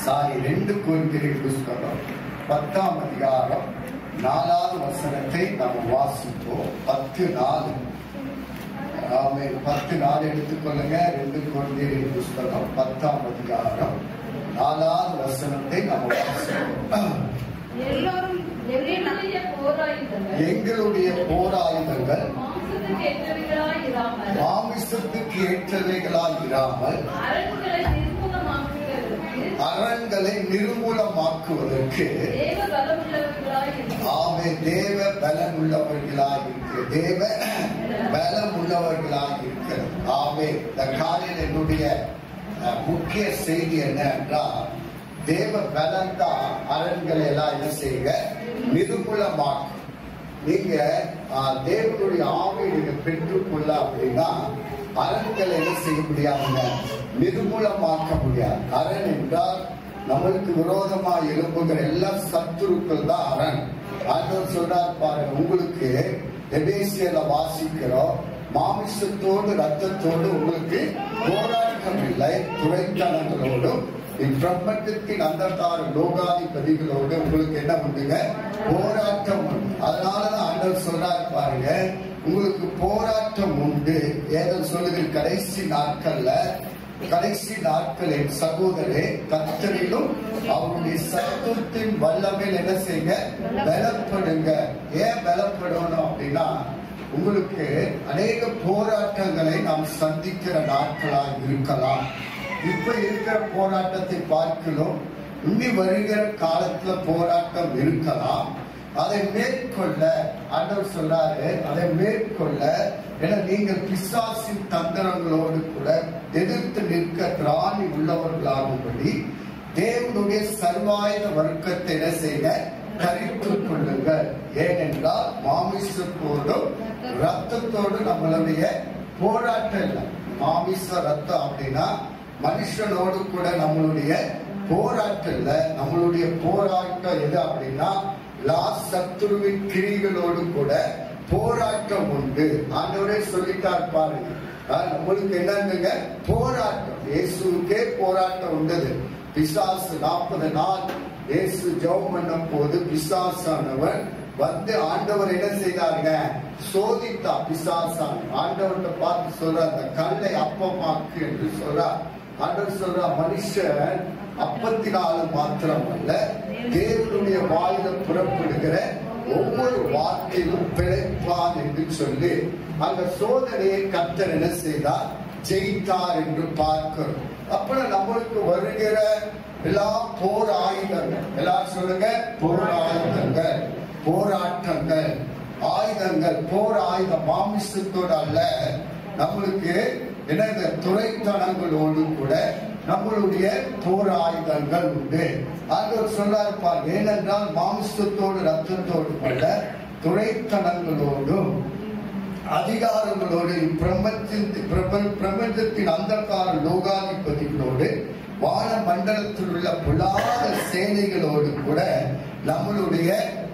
2 கொரிந்தியர் புத்தகம் 10ஆம் அதிகாரம் 4வது வசனத்தை நாம் வாசிப்போம். 10:4. ஆமென். 10:4 எடுத்துக்கொள்ளுங்க. 2 கொரிந்தியர் புத்தகம் 10ஆம் அதிகாரம் 4வது வசனத்தை நாம் வாசிப்போம். எங்களுடைய போராயுதங்கள் மாமிசத்துக்கு ஏற்றவைகளாயிராமல் அரண்களை நிர்மூலமாக்குவதற்கு தேவ பலம் உள்ளவர்களாயிருக்கிறது. தேவ பலம் உள்ளவர்களாயிருக்கிறது. இந்த காலையில் என்னுடைய முக்கிய செய்தி என்ன என்றால், தேவ பலம் தான் அரண்களை எல்லாம் என்ன செய்ய நிர்மூலமாக்கும். நீங்க தேவனுடைய ஆவியை நீங்க பெற்றுக்கொள்ள அப்படின்னா அரண்களை என்ன செய்ய முடியாதுங்க, நிர்மூலமாக்க முடியாது. அரண் என்றால் நம்மளுக்கு விரோதமா எழுப்புகிற எல்லா சத்துருக்கள் தான் அரண். ஆண்டவர் சொல்றார் பாருங்க, உங்களுக்கு எபேசியர்ல வாசிக்கிறோம், மாமிசத்தோடு ரத்தத்தோடு உங்களுக்கு போராட்டம் இல்லை, துரைத்தனங்களோடும் இப்பிரபஞ்சத்தின் அந்தகார லோகாதிபதிகளோடு உங்களுக்கு என்ன உண்டுங்க, போராட்டம் உண்டு. அதனாலதான் ஆண்டவர் சொல்றார் பாருங்க, உங்களுக்கு போராட்டம் உண்டு. ஏதோ சொல்லுகிற கடைசி நாட்களில் சகோதரே கர்த்தரிலும் அவருடைய சத்துவத்தின் வல்லமையில் என்ன செய்யுங்க, பலப்படுங்க. ஏன் பலப்படணும் அப்படின்னா, உங்களுக்கு அநேக போராட்டங்களை நாம் சந்திக்கிற நாட்களாக இருக்கலாம். இப்ப இருக்கிற போராட்டத்தை பார்க்கிறோம், இனி வருகிற காலத்துல போராட்டம் இருக்கலாம். அதை மேற்கொள்ள ஆண்டவர் சொல்றாரு, அதை மேற்கொள்ள என நீங்கள் பிசாசின் தந்திரங்களோடு கூட எதிர்த்து நிற்க திராணி உள்ளவர்களாகும்படி தேவனுடைய சர்வாயுத வர்க்கத்தை என்ன செய்ய தரித்துக் கொள்ளுங்கள். ஏனென்றால் மாமிசத்தோடும் ரத்தத்தோடு நம்மளுடைய போராட்டம் இல்லை. மாமிச ரத்தம் அப்படின்னா மனுஷனோடு கூட நம்மளுடைய போராட்டம் இல்லை. நம்மளுடைய போராட்டம் எது அப்படின்னா சத்துருவின் கிரிகளோடு கூட போராட்டம் உண்டு. ஆண்டவரே சொல்லிட்டார் பாருங்க, நம்மளுக்கு என்னங்க போராட்டம். இயேசுக்கே போராட்டம் உண்டது. பிசாசு 40 நாள் இயேசு ஜெபம் பண்ணும் போது பிசாசானவர் வந்து ஆண்டவர் என்ன செய்தாருங்க, சோதித்தா. பிசாசான் ஆண்டவர்கிட்ட பார்த்து சொல்ற, அந்த கல்லை அப்பமாக்கு என்று சொல்றார். ஆண்டவர் சொல்ற, மனுஷன் அப்பத்தினால மாத்திரம் அல்ல, தேவனுடைய வாயில புறப்படுகிற ஒவ்வொரு வார்த்தையிலும் பிழைப்பான் என்று சொல்லி அந்த சோதனையை கர்த்தர் என்ன செய்தார், ஜெயித்தார் என்று பார்க்கிறோம். அப்புறம் நம்மளுக்கு வருகிற எல்லா போர் ஆயுதங்கள், எல்லாரும் சொல்லுங்க, போர் ஆயுதங்கள், போராட்டங்கள், ஆயுதங்கள், போர் ஆயுதம் மாமிசத்தோடு அல்ல, நம்மளுக்கு என்ன துரைத்தனங்களோடு கூட நம்மளுடைய போர் ஆயுதங்கள் உண்டு. ஆண்டவர் சொல்றார், ஏனென்றால் மாமிசத்தோடு ரத்தத்தோடு அல்ல, துரைத்தனங்களோடும் அதிகாரங்களோடு பிரபஞ்சத்தின் அந்தகார லோகாதிபதிகளோடு வான மண்டலத்தில் உள்ள புலாத சேனைகளோடு கூட நம்மளுடைய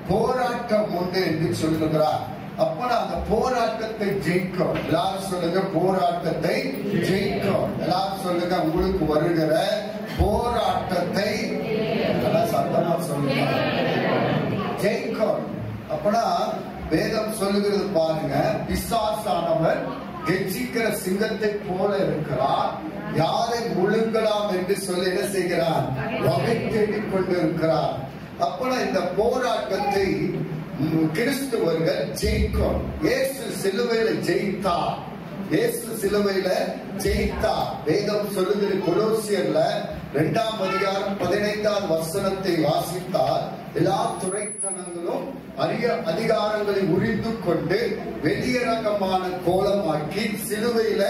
போராட்டம் உண்டு என்று சொல்லுகிறார். அப்ப அந்த போராட்டத்தை ஜெயிக்கும். எல்லாரும் சொல்லுங்க, போராட்டத்தை ஜெயிக்கும். எல்லாரும் சொல்லுங்க, உங்களுக்கு வருகிற போராட்டத்தை சத்தமா சொல்லுங்க, ஜெயிக்கும். அப்பனா வேதம் சொல்லுகிறது பாருங்க, பிசாசானவர் கெச்சிக்கிற சிங்கத்தை போல இருக்கிறார், யாரை முழுங்கலாம் என்று சொல்லி என்ன செய்கிறார், வகை தேடிக் கொண்டிருக்கிறார். அப்பனா இந்த போராட்டத்தை கிறிஸ்துவர்கள் ஜெயிக்கும். இயேசு சிலுவையில ஜெயித்தார். இயேசு சிலுவையில ஜெயித்தார். வேதம் சொல்லுகிற கொலோசியர்ல 2ஆம் அதிகாரம் 15வது வசனத்தை வாசித்தால், எல்லா துரைத்தனங்களும் அதிகாரங்களை உரிந்து கொண்டு வெளியரங்கமான கோலமாக்கி சிலுவையில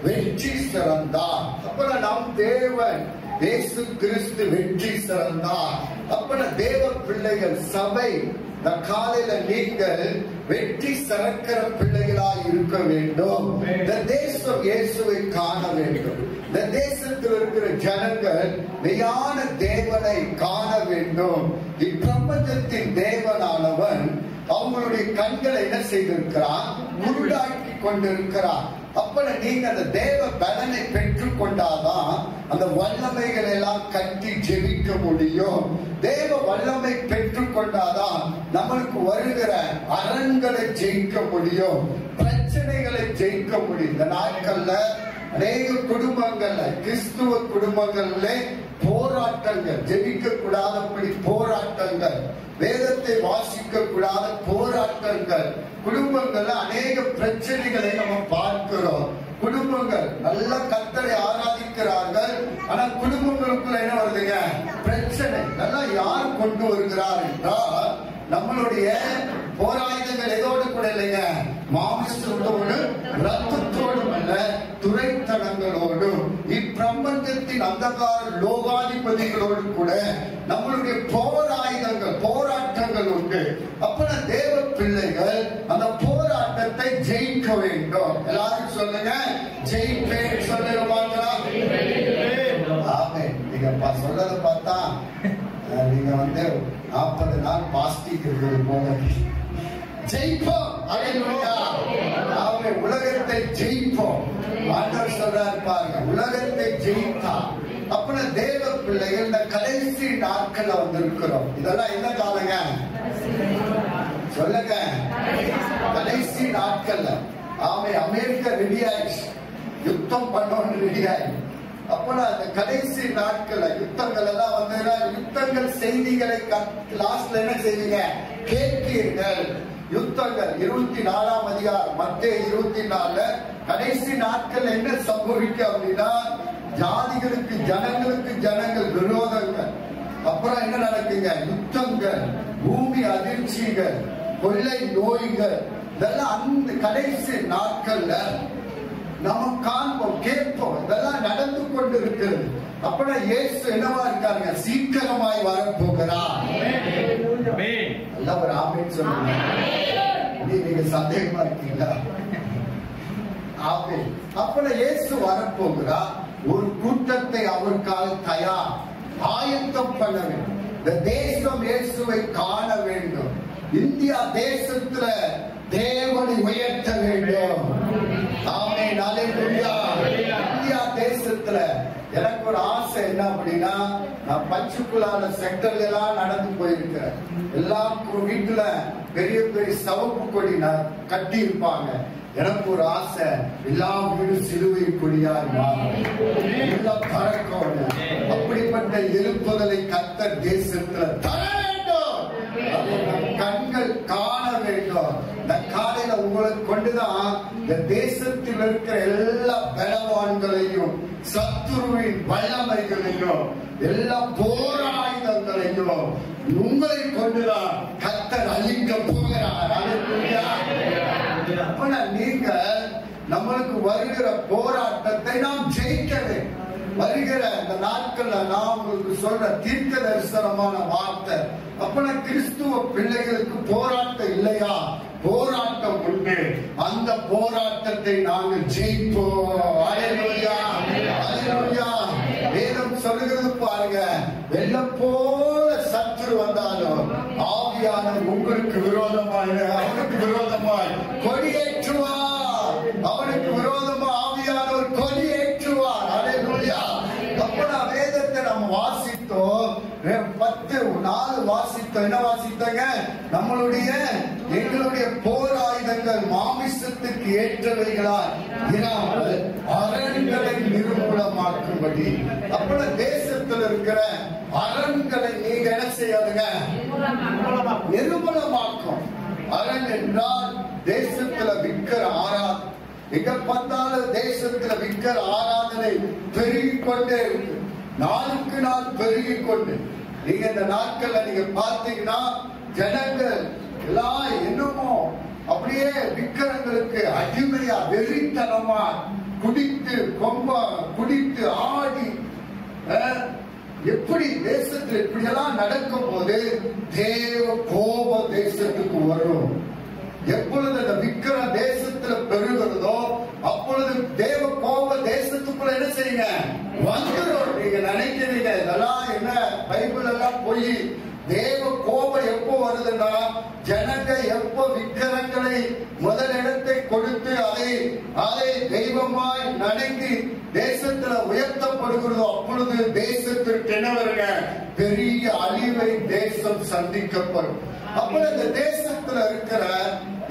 வெற்றி சிறந்தார். அப்புறம் நம் தேவன் இயேசு கிறிஸ்து வெற்றி சிறந்தார். அப்புறம் தேவ பிள்ளைகள் சபை காலையில நீங்கள் வெற்றி சிறக்கிற பிள்ளைகளாய் இருக்க வேண்டும். இந்த தேசம் இயேசுவை காண வேண்டும். இந்த தேசத்தில் இருக்கிற ஜனங்கள் மெய்யான தேவனை காண வேண்டும். இப்பிரபஞ்சத்தின் தேவனானவன் அவங்களுடைய கண்களை என்ன செய்திருக்கிறான், குருடாக்கி கொண்டிருக்கிறான். அப்ப நீங்க அந்த தேவ பலனை பெற்றுக் கொண்டாதான் அந்த வல்லமைகளை எல்லாம் கட்டி ஜெபிக்க முடியும். தேவ வல்லமை பெற்றுக் கொண்டாதான் நம்மளுக்கு வருகிற அரண்களை ஜெயிக்க முடியும், பிரச்சனைகளை ஜெயிக்க முடியும். இந்த நாட்கள்ல அநேக குடும்பங்கள்ல, கிறிஸ்துவ குடும்பங்கள்ல போராட்டங்கள், ஜெபிக்க கூடாதபடி போராட்டங்கள், வேதத்தை வாசிக்க கூடாத போராட்டங்கள், குடும்பங்கள்ல அநேக பிரச்சனைகளை நம்ம பார்க்கிறோம். குடும்பங்கள் நல்ல கர்த்தரை ஆராதிக்கிறார்கள், ஆனா குடும்பங்களுக்குள்ள என்ன வருதுங்க? பிரச்சனை. நல்லா யார் கொண்டு வருகிறார் என்றால் நம்மளுடைய போராயுதங்கள் எதோடு கூட இல்லைங்க, மாமிசத்தோடு ரத்தத்தோடும் அல்ல, துரைத்தனங்களோடும் இப்பிரபஞ்சத்தின் அந்தகார லோகாதிபதிகளோடு கூட நம்மளுடைய போராயுதங்கள், போராட்டங்கள் உண்டு. அப்ப தேவ பிள்ளைகள் அந்த போராட்டத்தை ஜெயிக்க வேண்டும். எல்லாரும் சொல்லுங்க, ஜெயிப்பேன் சொல்லுங்க பார்க்கலாம். நீங்க சொல்றத பார்த்தா நீங்க 40 நாள் பாஸ்டிங் இருக்கிறது போல. ஜெயிப்போம், உலகத்தை ஜெயிப்போம். ஆண்டவர் சொல்றாரு பாருங்க, உலகத்தை ஜெயித்தா. அப்ப தேவ பிள்ளைகள் இந்த கடைசி நாட்கள்ல வந்திருக்கிறோம். இதெல்லாம் என்ன காலங்க சொல்லுங்க? கடைசி நாட்கள்ல. ஆமே, அமெரிக்கா ரெடி ஆயிடுச்சு, யுத்தம் பண்ணோன்னு ரெடி ஆயிடுச்சு. அப்ப அந்த கடைசி நாட்கள்ல யுத்தங்கள் எல்லாம் வந்ததுன்னா, யுத்தங்கள் செய்திகளை லாஸ்ட்ல என்ன செய்வீங்க? கேட்பீர்கள். யுத்தங்கள் 24ஆம் அதிகாரம் மத்தேயு 24 கடைசி நாட்கள் என்ன சம்பவிக்கும் அப்படின்னா, ஜாதிகளுக்கு ஜனங்கள் விரோதங்கள், அப்புறம் என்ன நடக்குங்க? யுத்தங்கள், பூமி அதிர்ச்சிகள், கொள்ளை நோய்கள், இதெல்லாம் அந்த கடைசி நாட்கள்ல நம்ம காண்போம், கேட்போம். இதெல்லாம் நடந்து கொண்டு இருக்கிறது. அப்ப இயேசு என்னவா இருக்காருங்க? சீக்கிரமாய் வரப்போகிறார். ஒரு ஆமென் சொல்லுங்க. நீங்க சந்தேகமா இருக்கீங்களா? ஆமென். அப்ப இயேசு வரப்போகிறார். ஒரு கூட்டத்தை அவருக்காக தயார் ஆயத்தம் பண்ண வேண்டும். இந்த தேசம் இயேசுவை காண வேண்டும். இந்தியா தேசத்துல தேவனை உயர்த்த வேண்டும். ஆமென், அல்லேலூயா. இந்தியா தேசத்துல எனக்கு ஒரு ஆசை என்ன அப்படின்னா, நான் பச்சுக்குள்ளான செக்டர்ல எல்லாம் நடந்து போயிருக்கிறேன். எல்லா வீட்டுல பெரிய பெரிய சவப்பு கொடி கட்டி இருப்பாங்க. எனக்கு ஒரு ஆசை, எல்லா வீடும் சிலுவை கொடியாய் எல்லாம் பறக்கோடு. அப்படிப்பட்ட எழுப்புதலை கர்த்தர் தேசத்துல தர வேண்டும். கண்கள் காண வேண்டும். இந்த காலையில உங்களை கொண்டுதான் இந்த தேசத்தில் இருக்கிற எல்லா பலவான்களையும், சத்துருவின் வல்லமைகளையும், எல்லா போராயுதங்களையும் உங்களை கொண்டுதான் கர்த்தர் அழிக்க போகிறார். நீங்க நம்மளுக்கு வருகிற போராட்டத்தை நாம் ஜெயிக்க வேண்டும். வருகிற இந்த நாட்கள்ல நான் உங்களுக்கு சொல்ற தீர்க்க தரிசனமான வார்த்தை. அப்ப கிறிஸ்துவ பிள்ளைகளுக்கு போராட்டம் இல்லையா? போராட்டம் உண்டு. அந்த போராட்டத்தை நாங்கள் ஜெயிப்போம். அல்லேலூயா, அல்லேலூயா. வேதம் சொல்லுகிறது பாருங்க, வெள்ளம் போல சத்துரு வந்தாலும் ஆவியானவர் உங்களுக்கு விரோதமாய், அவனுக்கு விரோதமாய் கொடியேற்றுவார். அவனுக்கு விரோதமா ஆவியானவர் கொடியேற்றுவார். அல்லேலூயா. அப்ப வேதத்தை நம்ம வாசித்தோம், 10:4 வாசித்தோம். என்ன வாசித்தங்க? நம்மளுடைய எங்களுடைய போராயுதங்கள் மாமிசத்துக்கு ஏற்றவைகளால் இராமல் அரண்களை நிர்மூலமாக்கும்படி. அப்ப தேசத்தில் இருக்கிற அரண்களை நீங்க என்ன செய்யாதுங்க? நிர்மூலமாக்கும். அரண் என்றால் தேசத்துல விக்கிற ஆராதனை. எங்க பார்த்தாலும் தேசத்துல விக்கிற ஆராதனை பெருகிக் கொண்டே இருக்கு, நாளுக்கு நாள் பெருகிக் கொண்டு. நீங்க இந்த நாட்கள்ல நீங்க பார்த்தீங்கன்னா ஜனங்கள் எல்லாம் என்னமோ அப்படியே விக்கிரங்களுக்கு அடிமையா, வெறித்தனமா குடித்து குடித்து ஆடி, எப்படி தேசத்தில் இப்படி எல்லாம் நடக்கும் போது தேவ கோப தேசத்துக்கு வரும். எப்பொழுது அந்த விக்கிரம் தேசத்துல பெருகிறதோ அப்பொழுது தேவ கோப தேசத்துக்குள்ள என்ன செய்யுங்க? வந்துடும். நீங்க நினைக்கிறீங்க இதெல்லாம் என்ன பைபிள் எல்லாம் போய் தேவ கோபம் எப்போ வருதுன்னா, ஜனங்க எப்போ விக்கிரகங்களை முதலிடத்தை கொடுத்து அதை தெய்வமாய் நினைத்து தேசத்துல உயர்த்தப்படுகிறதோ, அப்பொழுது தேசத்திற்கு என்ன வருங்க? பெரிய அழிவை தேசம் சந்திக்கப்படும். அப்ப இந்த தேசத்துல இருக்கிற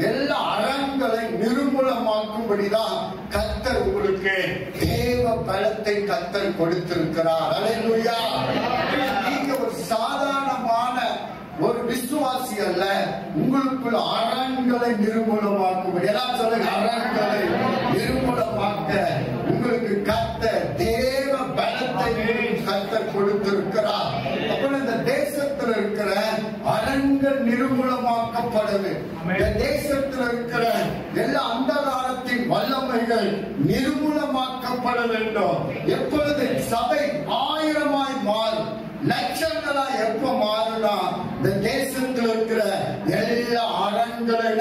எல்லா அறங்களை நிர்மூலமாக்கும்படிதான் கர்த்தர் உங்களுக்கு தேவ பலத்தை கர்த்தர் கொடுத்திருக்கிறார். அல்லேலூயா. நீங்க ஒரு சாதாரணமான ஒரு விசுவாசி அல்ல, உங்களுக்குள்ள அரண்களை நிர்மூலமாக்கும்படி, எல்லாம் சொல்லுங்க, அரண்களை நிர்மூலமாக்க உங்களுக்கு கர்த்தர் தேவ பலத்தை கர்த்தர் கொடுத்திருக்கிறார். அப்புறம் இந்த தேசத்தில் இருக்கிற அரண்கள் நிர்மூலமாக்கப்படுது. இந்த தேசத்தில் இருக்கிற எல்லா அந்தகாரத்தின் வல்லமைகள் நிர்மூலமாக்கப்பட வேண்டும். எப்பொழுது சபை 1000 மாறும், லட்சங்களா எப்ப மாறுனா, இந்த தேசத்தில் இருக்கிற எல்லா அரண்களும்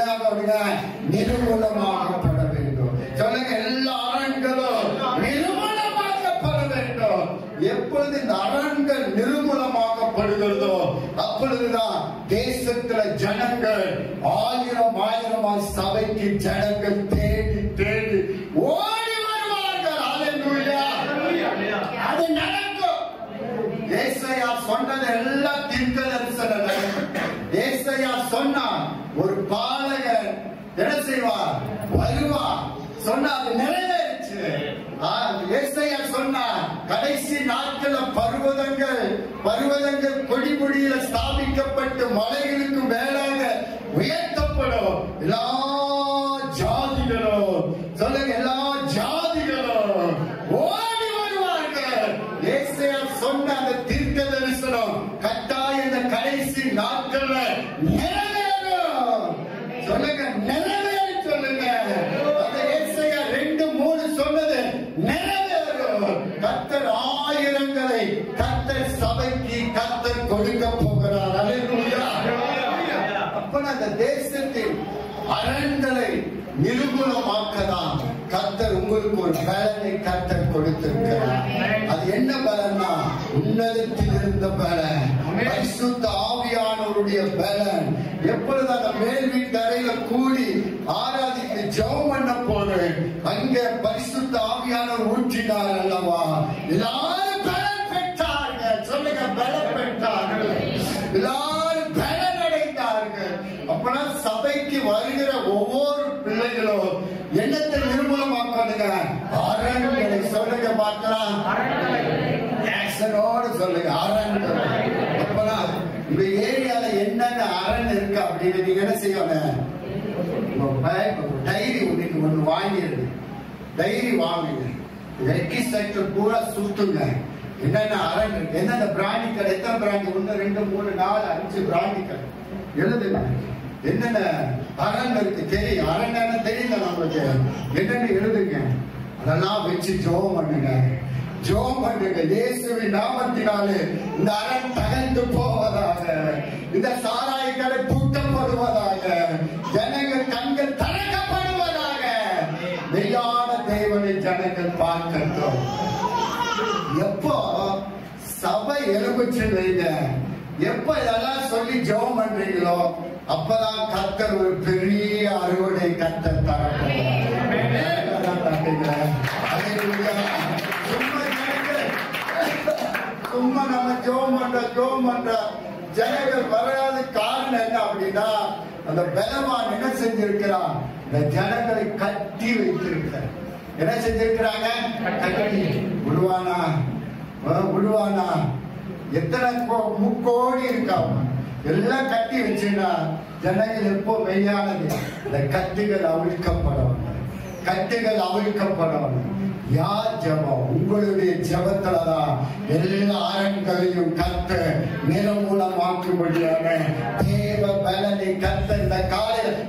நிர்மூலமாக்கப்பட வேண்டும். சொல்லுங்க, எல்லா அரண்களும் நிர்மூலமாக்கப்பட வேண்டும். எப்பொழுது இந்த அரண்கள் நிர்மூலமாக்கப்படுகிறதோ, அப்பொழுதுதான் தேசத்துல ஜனங்கள் 1000 சபைக்கு ஜனங்கள் தேடி தேடி ஓடி வருவார்கள். அல்லேலூயா. அது நடக்கும். ஏசாயா சொன்னது எல்லாம் தீர்க்கதரிசனம். ஏசாயா சொன்னா ஒரு பாலகன் என்ன செய்வார்? வருவார். சொன்னா அது நிறைவேறிச்சு. ஏசாயா சொன்னா கடைசி நாட்கள பர்வதங்கள் கொடி கொடியில ஸ்தாபிக்கப்பட்டு மலைகளுக்கு மேலாக உயர்த்தப்படும். எல்லா ஜாதிகளும், சொல்லுங்க, எல்லா ஜாதிகளும் ஓடி வருவார்கள். ஏசாயா சொன்ன அந்த தீர்க்க தரிசனம் கட்டாய இந்த கடைசி நாட்கள்ல நிறைவேறும். சொல்லுங்க, நிறைவேறும். சொல்லுங்க, அந்த ஏசாயா 2:3 சொன்னது நிறைவேறும். கர்த்தர் ஆயிரங்களை கர்த்தர் சபைக்கு கர்த்தர் கொடுக்க போகிறார். அல்லேலூயா. அப்ப அந்த தேசத்தின் அரண்களை நிர்மூலமாக்கதான் கர்த்தர் உங்களுக்கு ஒரு பலனை கர்த்தர் கொடுத்திருக்கிறார். அது என்ன பலன்னா, உன்னதத்தில் இருந்த பலன், பரிசுத்த ஆவியானவருடைய பலன். எப்பொழுது அந்த மேல் வீட்டு அறையில கூடி ஆராதித்து ஜெபம் பண்ண போது அங்க பரிசுத்த ஆவியானவர் ஊற்றினார் அல்லவா? எல்லாரும் பலன் பெற்றார்கள். சொல்லுங்க, பலன் பெற்றார்கள். எல்லாரும் பலன் அடைந்தார்கள். அப்பதான் சபைக்கு வருகிற ஒவ்வொரு பிள்ளைகளும் என்னத்தை நிர்மூலமாக்காதுங்க? அரண்களை. சொல்லுங்க பார்க்கலாம், சொல்லுங்க, அரண்கள். அப்பதான் இந்த ஏரியால என்னென்ன அரண் இருக்கு அப்படின்னு நீங்க என்ன செய்யணும்? டைரி ஒண்ணு வாங்கிடுது. டைரி வாங்குங்க, ரெக்கிஸ்ட்ரேட்டர் பூரா சுத்துங்க. என்னென்ன அரண் இருக்கு, என்னென்ன பிராண்டி கடை, எத்தனை பிராண்டி, 1 2 3 4 5 பிராண்டி கடை எழுதுங்க. என்னென்ன அரண் இருக்கு தெரியும், அரண் என்ன தெரியல நம்மளுக்கு, என்னென்ன எழுதுங்க. அதெல்லாம் வச்சு ஜெபம் பண்ணுங்க. ஜெபம் பண்ணுங்க. இயேசுவின் நாமத்தினாலே இந்த அரண் தகர்ந்து போவதாக, இந்த சாராய கடை பூட்டப்படுவதாக, ஜனங்கள் கண்கள் திறக்கப்படுவதாக, மெய்யான தேவனை ஜனங்கள் பார்க்கட்டும். எப்போ சபை எழுப்புச்சு வைங்க, எப்ப இதெல்லாம் சொல்லி ஜெபம் பண்றீங்களோ அப்பதான் கர்த்தர் ஒரு பெரிய அறுவடை கர்த்தர் தரப்போகிறார். சும்மா நம்ம ஜெபம் பண்ற ஜனங்கள் வராத காரணம் என்ன அப்படின்னா, அந்த பலவான் என்ன செஞ்சிருக்கிறான்? இந்த ஜனங்களை கட்டி வைத்திருக்கிறார். என்ன செஞ்சிருக்கிறாங்க? கட்டி. விடுவானா? எத்தனை முக்கோடி இருக்காம எல்லாம் கட்டி வச்சுன்னா ஜனங்கள் எப்போ மெய்யானது? இந்த கட்டுகள் அவிழ்க்கப்படணும். யார் ஜெபம்? உங்களுடைய ஜெபத்துலதான் எல்லா அரண்களையும் கர்த்த நிர்மூலமாக்கும்படியான தேவ பலனை கர்த்த இந்த காலையில்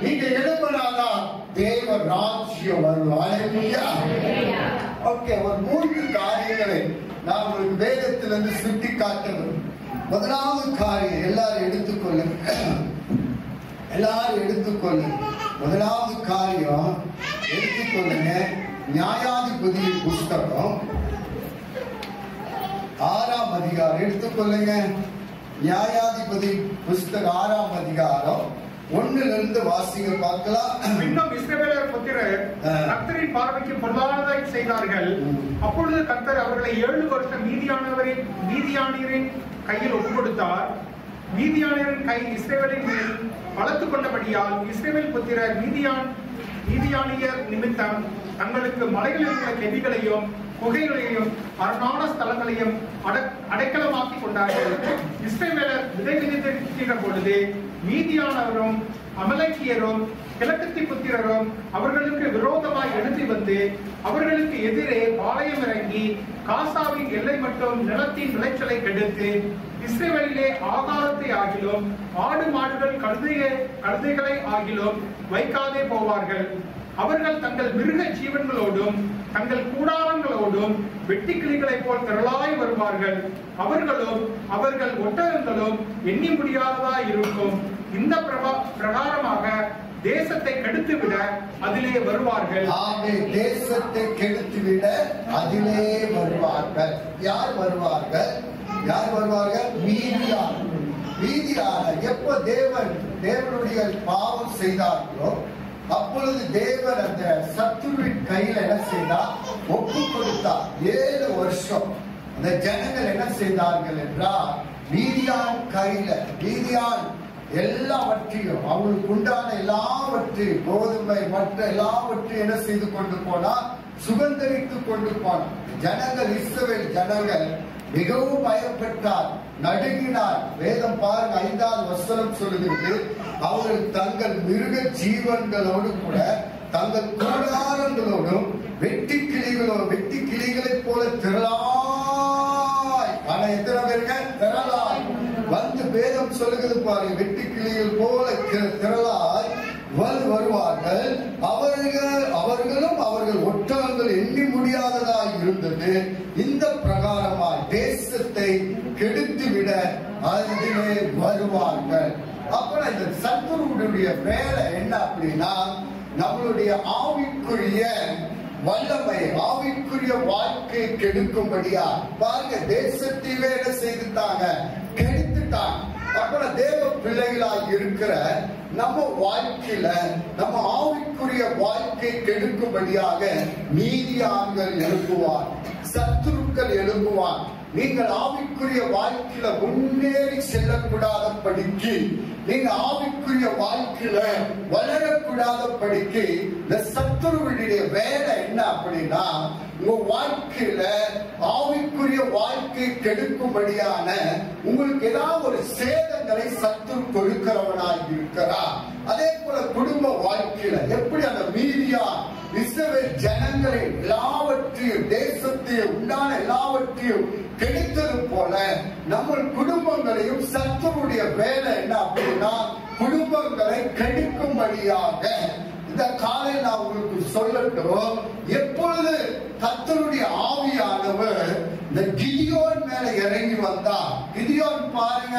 நீங்க எழுப்பினாதான் தேவ ராஜ்யம் வரும். ஓகே, ஒரு 3 காரியங்களை நான் உங்களுக்கு வேதத்திலிருந்து சுட்டி காட்டணும். முதலாவது காரியம் எல்லாரும் எடுத்துக்கொள்ளுங்க. முதலாவது காரியம் எடுத்துக்கொள்ளுங்க. நியாயாதிபதி புஸ்தகம் 6ஆம் அதிகாரம் எடுத்துக்கொள்ளுங்க. நியாயாதிபதி புஸ்தகம் 6ஆம் அதிகாரம் 1 வாசிங்க பார்க்கலாம். இன்னும் இஸ்ரவேலர் புத்திரர் கர்த்தரின் பார்வைக்கு பொல்லாததை செய்தார்கள். அப்பொழுது கர்த்தர் அவர்களை 7 வருஷம் மீதியானியரின் கையில் ஒப்புக் கொடுத்தார். மீதியானியரின் கை இஸ்ரவேலின் மேல் வளர்த்துக் கொண்டபடியால் இஸ்ரவேல் புத்திரர் மீதியானியர் நிமித்தம் தங்களுக்கு மலைகளில் உள்ள கெபிகளையும் குகைகளையும் அரணான ஸ்தலங்களையும் அடைக்கலமாக்கி கொண்டார்கள். இஸ்ரவேலர் விதை விதைத்திருக்கிற பொழுது மீதியானவரும் அமலேக்கியரும் கிழக்கத்தி புத்திரரும் அவர்களுக்கு விரோதமாய் எழுதி வந்து அவர்களுக்கு எதிரே பாளையம் இறங்கி காசாவின் எல்லை மற்றும் நிலத்தின் விளைச்சலை கெடுத்து இஸ்ரவேலிலே ஆகாரத்தை ஆகிலும் ஆடு மாடுகள் கழுதைகளை ஆகிலும் வைக்காதே போவார்கள். அவர்கள் தங்கள் மிருக ஜீவன்களோடும் தங்கள் கூடாரங்களோடும் வெட்டி கிளிகளைப் போல் திரளாய் வருவார்கள். அவர்கள் ஒட்டகங்களும் எண்ணி முடியாததாய் இருக்கும். இந்த பிரகாரமாக தேசத்தை கெடுத்துவிட அதிலே வருவார்கள். தேசத்தை கெடுத்துவிட அதிலே வருவார்கள். யார் வருவார்கள்? மீதியான எப்ப தேவனுடைய பாவம் செய்தார்களோ அப்பொழுது தேவன் அந்த சத்துருவின் கையில என்ன செய்தார்? ஒப்பு கொடுத்தார். 7 வருஷம் அந்த ஜனங்கள் என்ன செய்தார்கள் என்றால் மீதியான் கையில எல்லாவற்றையும் அவங்களுக்கு உண்டான எல்லாவற்றையும் கோதுமை மற்ற எல்லாவற்றையும் என்ன செய்து கொண்டு போனார்? சுகந்தரித்து கொண்டு போனார். ஜனங்கள் இஸ்ரவேல் ஜனங்கள் மிகவும் பயப்பட்டார், நடுங்கினார். வேதம் பாருங்க 5ஆம் வசனம் சொல்லுகிறது, அவர்கள் தங்கள் மிருக ஜீவன்களோடு கூட தங்கள் கூடாரங்களோடும் வெட்டி கிளிகளை போல திரளாய், ஆனா எத்தனை பேருங்க? திரளாய் வந்து வேதம் சொல்லுகிறது பாருங்க, வெட்டி கிளிகள் போல திரளாய் வருவார்கள். அவர்களும் அவர்கள் ஒட்டகங்கள் எண்ணி முடியாததாய் இருந்தது. இந்த பிரகாரமாய் தேசத்தை கெடுத்துவிட அதிலே வருவார்கள். அப்புறம் இந்த சத்துருடைய வேலை என்ன அப்படின்னா, நம்மளுடைய ஆவிக்குரிய வல்லமை, ஆவிக்குரிய வாழ்க்கை கெடுக்கும்படியா பாருங்க, தேசத்திலே என்ன செய்துட்டாங்க? கெடுத்துட்டாங்க. அப்புறம் தேவ பிள்ளைகளாக இருக்கிற நம்ம வாழ்க்கையில நம்ம ஆவிக்குரிய வாழ்க்கை கெடுக்கும்படியாக நீதியான்கள் எழுப்புவார், சத்துருக்கள் எழுப்புவார். நீங்கள் ஆவிக்குரிய வாழ்க்கையில முன்னேறி செல்லக்கூடாத படிக்கு, நீங்க ஆவிக்குரிய வாழ்க்கையில வளரக்கூடாத படிக்கு இந்த சத்துருவினுடைய வேலை என்ன அப்படின்னா, உங்க வாழ்க்கையில ஆவிக்குரிய வாழ்க்கை கெடுக்கும்படியான உங்களுக்கு ஏதாவது ஒரு சேதங்களை சத்துரு கொடுக்கிறவனாக இருக்கிறார். அதே போல குடும்ப வாழ்க்கையில எப்படி அந்த மீதியா இஸ்ரவேல் ஜனங்களை எல்லாவற்றையும் தேசத்தையும் உண்டான எல்லாவற்றையும் கெடுத்தது போல நம்ம குடும்பங்களையும் சத்துருடைய வேலை என்ன அப்படின்னா குடும்பங்களை கெடுக்கும்படியாக இந்த காலையில் நான் உங்களுக்கு சொல்லட்டும். எப்பொழுது கர்த்தருடைய ஆவியானவர் இந்த கிதியோன் மேல இறங்கி வந்தான். கிதியோன் பாருங்க,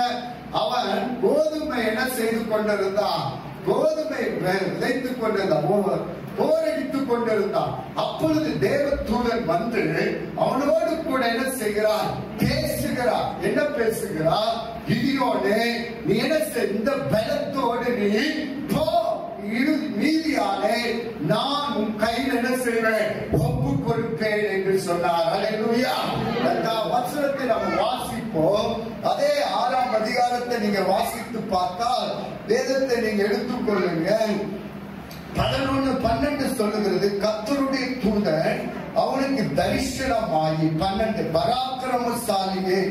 அவன் கோதுமை என்ன செய்து கொண்டிருந்தான்? கோதுமை விதைத்துக் கொண்டிருந்தான், போரடித்துக் கொண்டிருந்தான். அப்பொழுது தேவ தூதன் வந்து அவனோடு கூட என்ன செய்கிறான்? பேசுகிறான். என்ன பேசுகிறான்? கிதியோனே, நீ என்ன இந்த பலத்தோடு நீ போ, மீதியானே நான் உன் கையில் என்ன செய்வேன்? ஒப்பு கொடுப்பேன் என்று சொன்னார். அல்லேலூயா. அந்த வசனத்தை நம்ம வாசிப்போம். அதே 6ஆம் அதிகாரத்தை நீங்க வாசித்து பார்த்தால் வேதத்தை நீங்க எடுத்துக்கொள்ளுங்க. 11:12 சொல்லுகிறது, கர்த்தருடைய தூதன் அவனுக்கு தரிசனமாகி 12 பராக்கிரமசாலியே,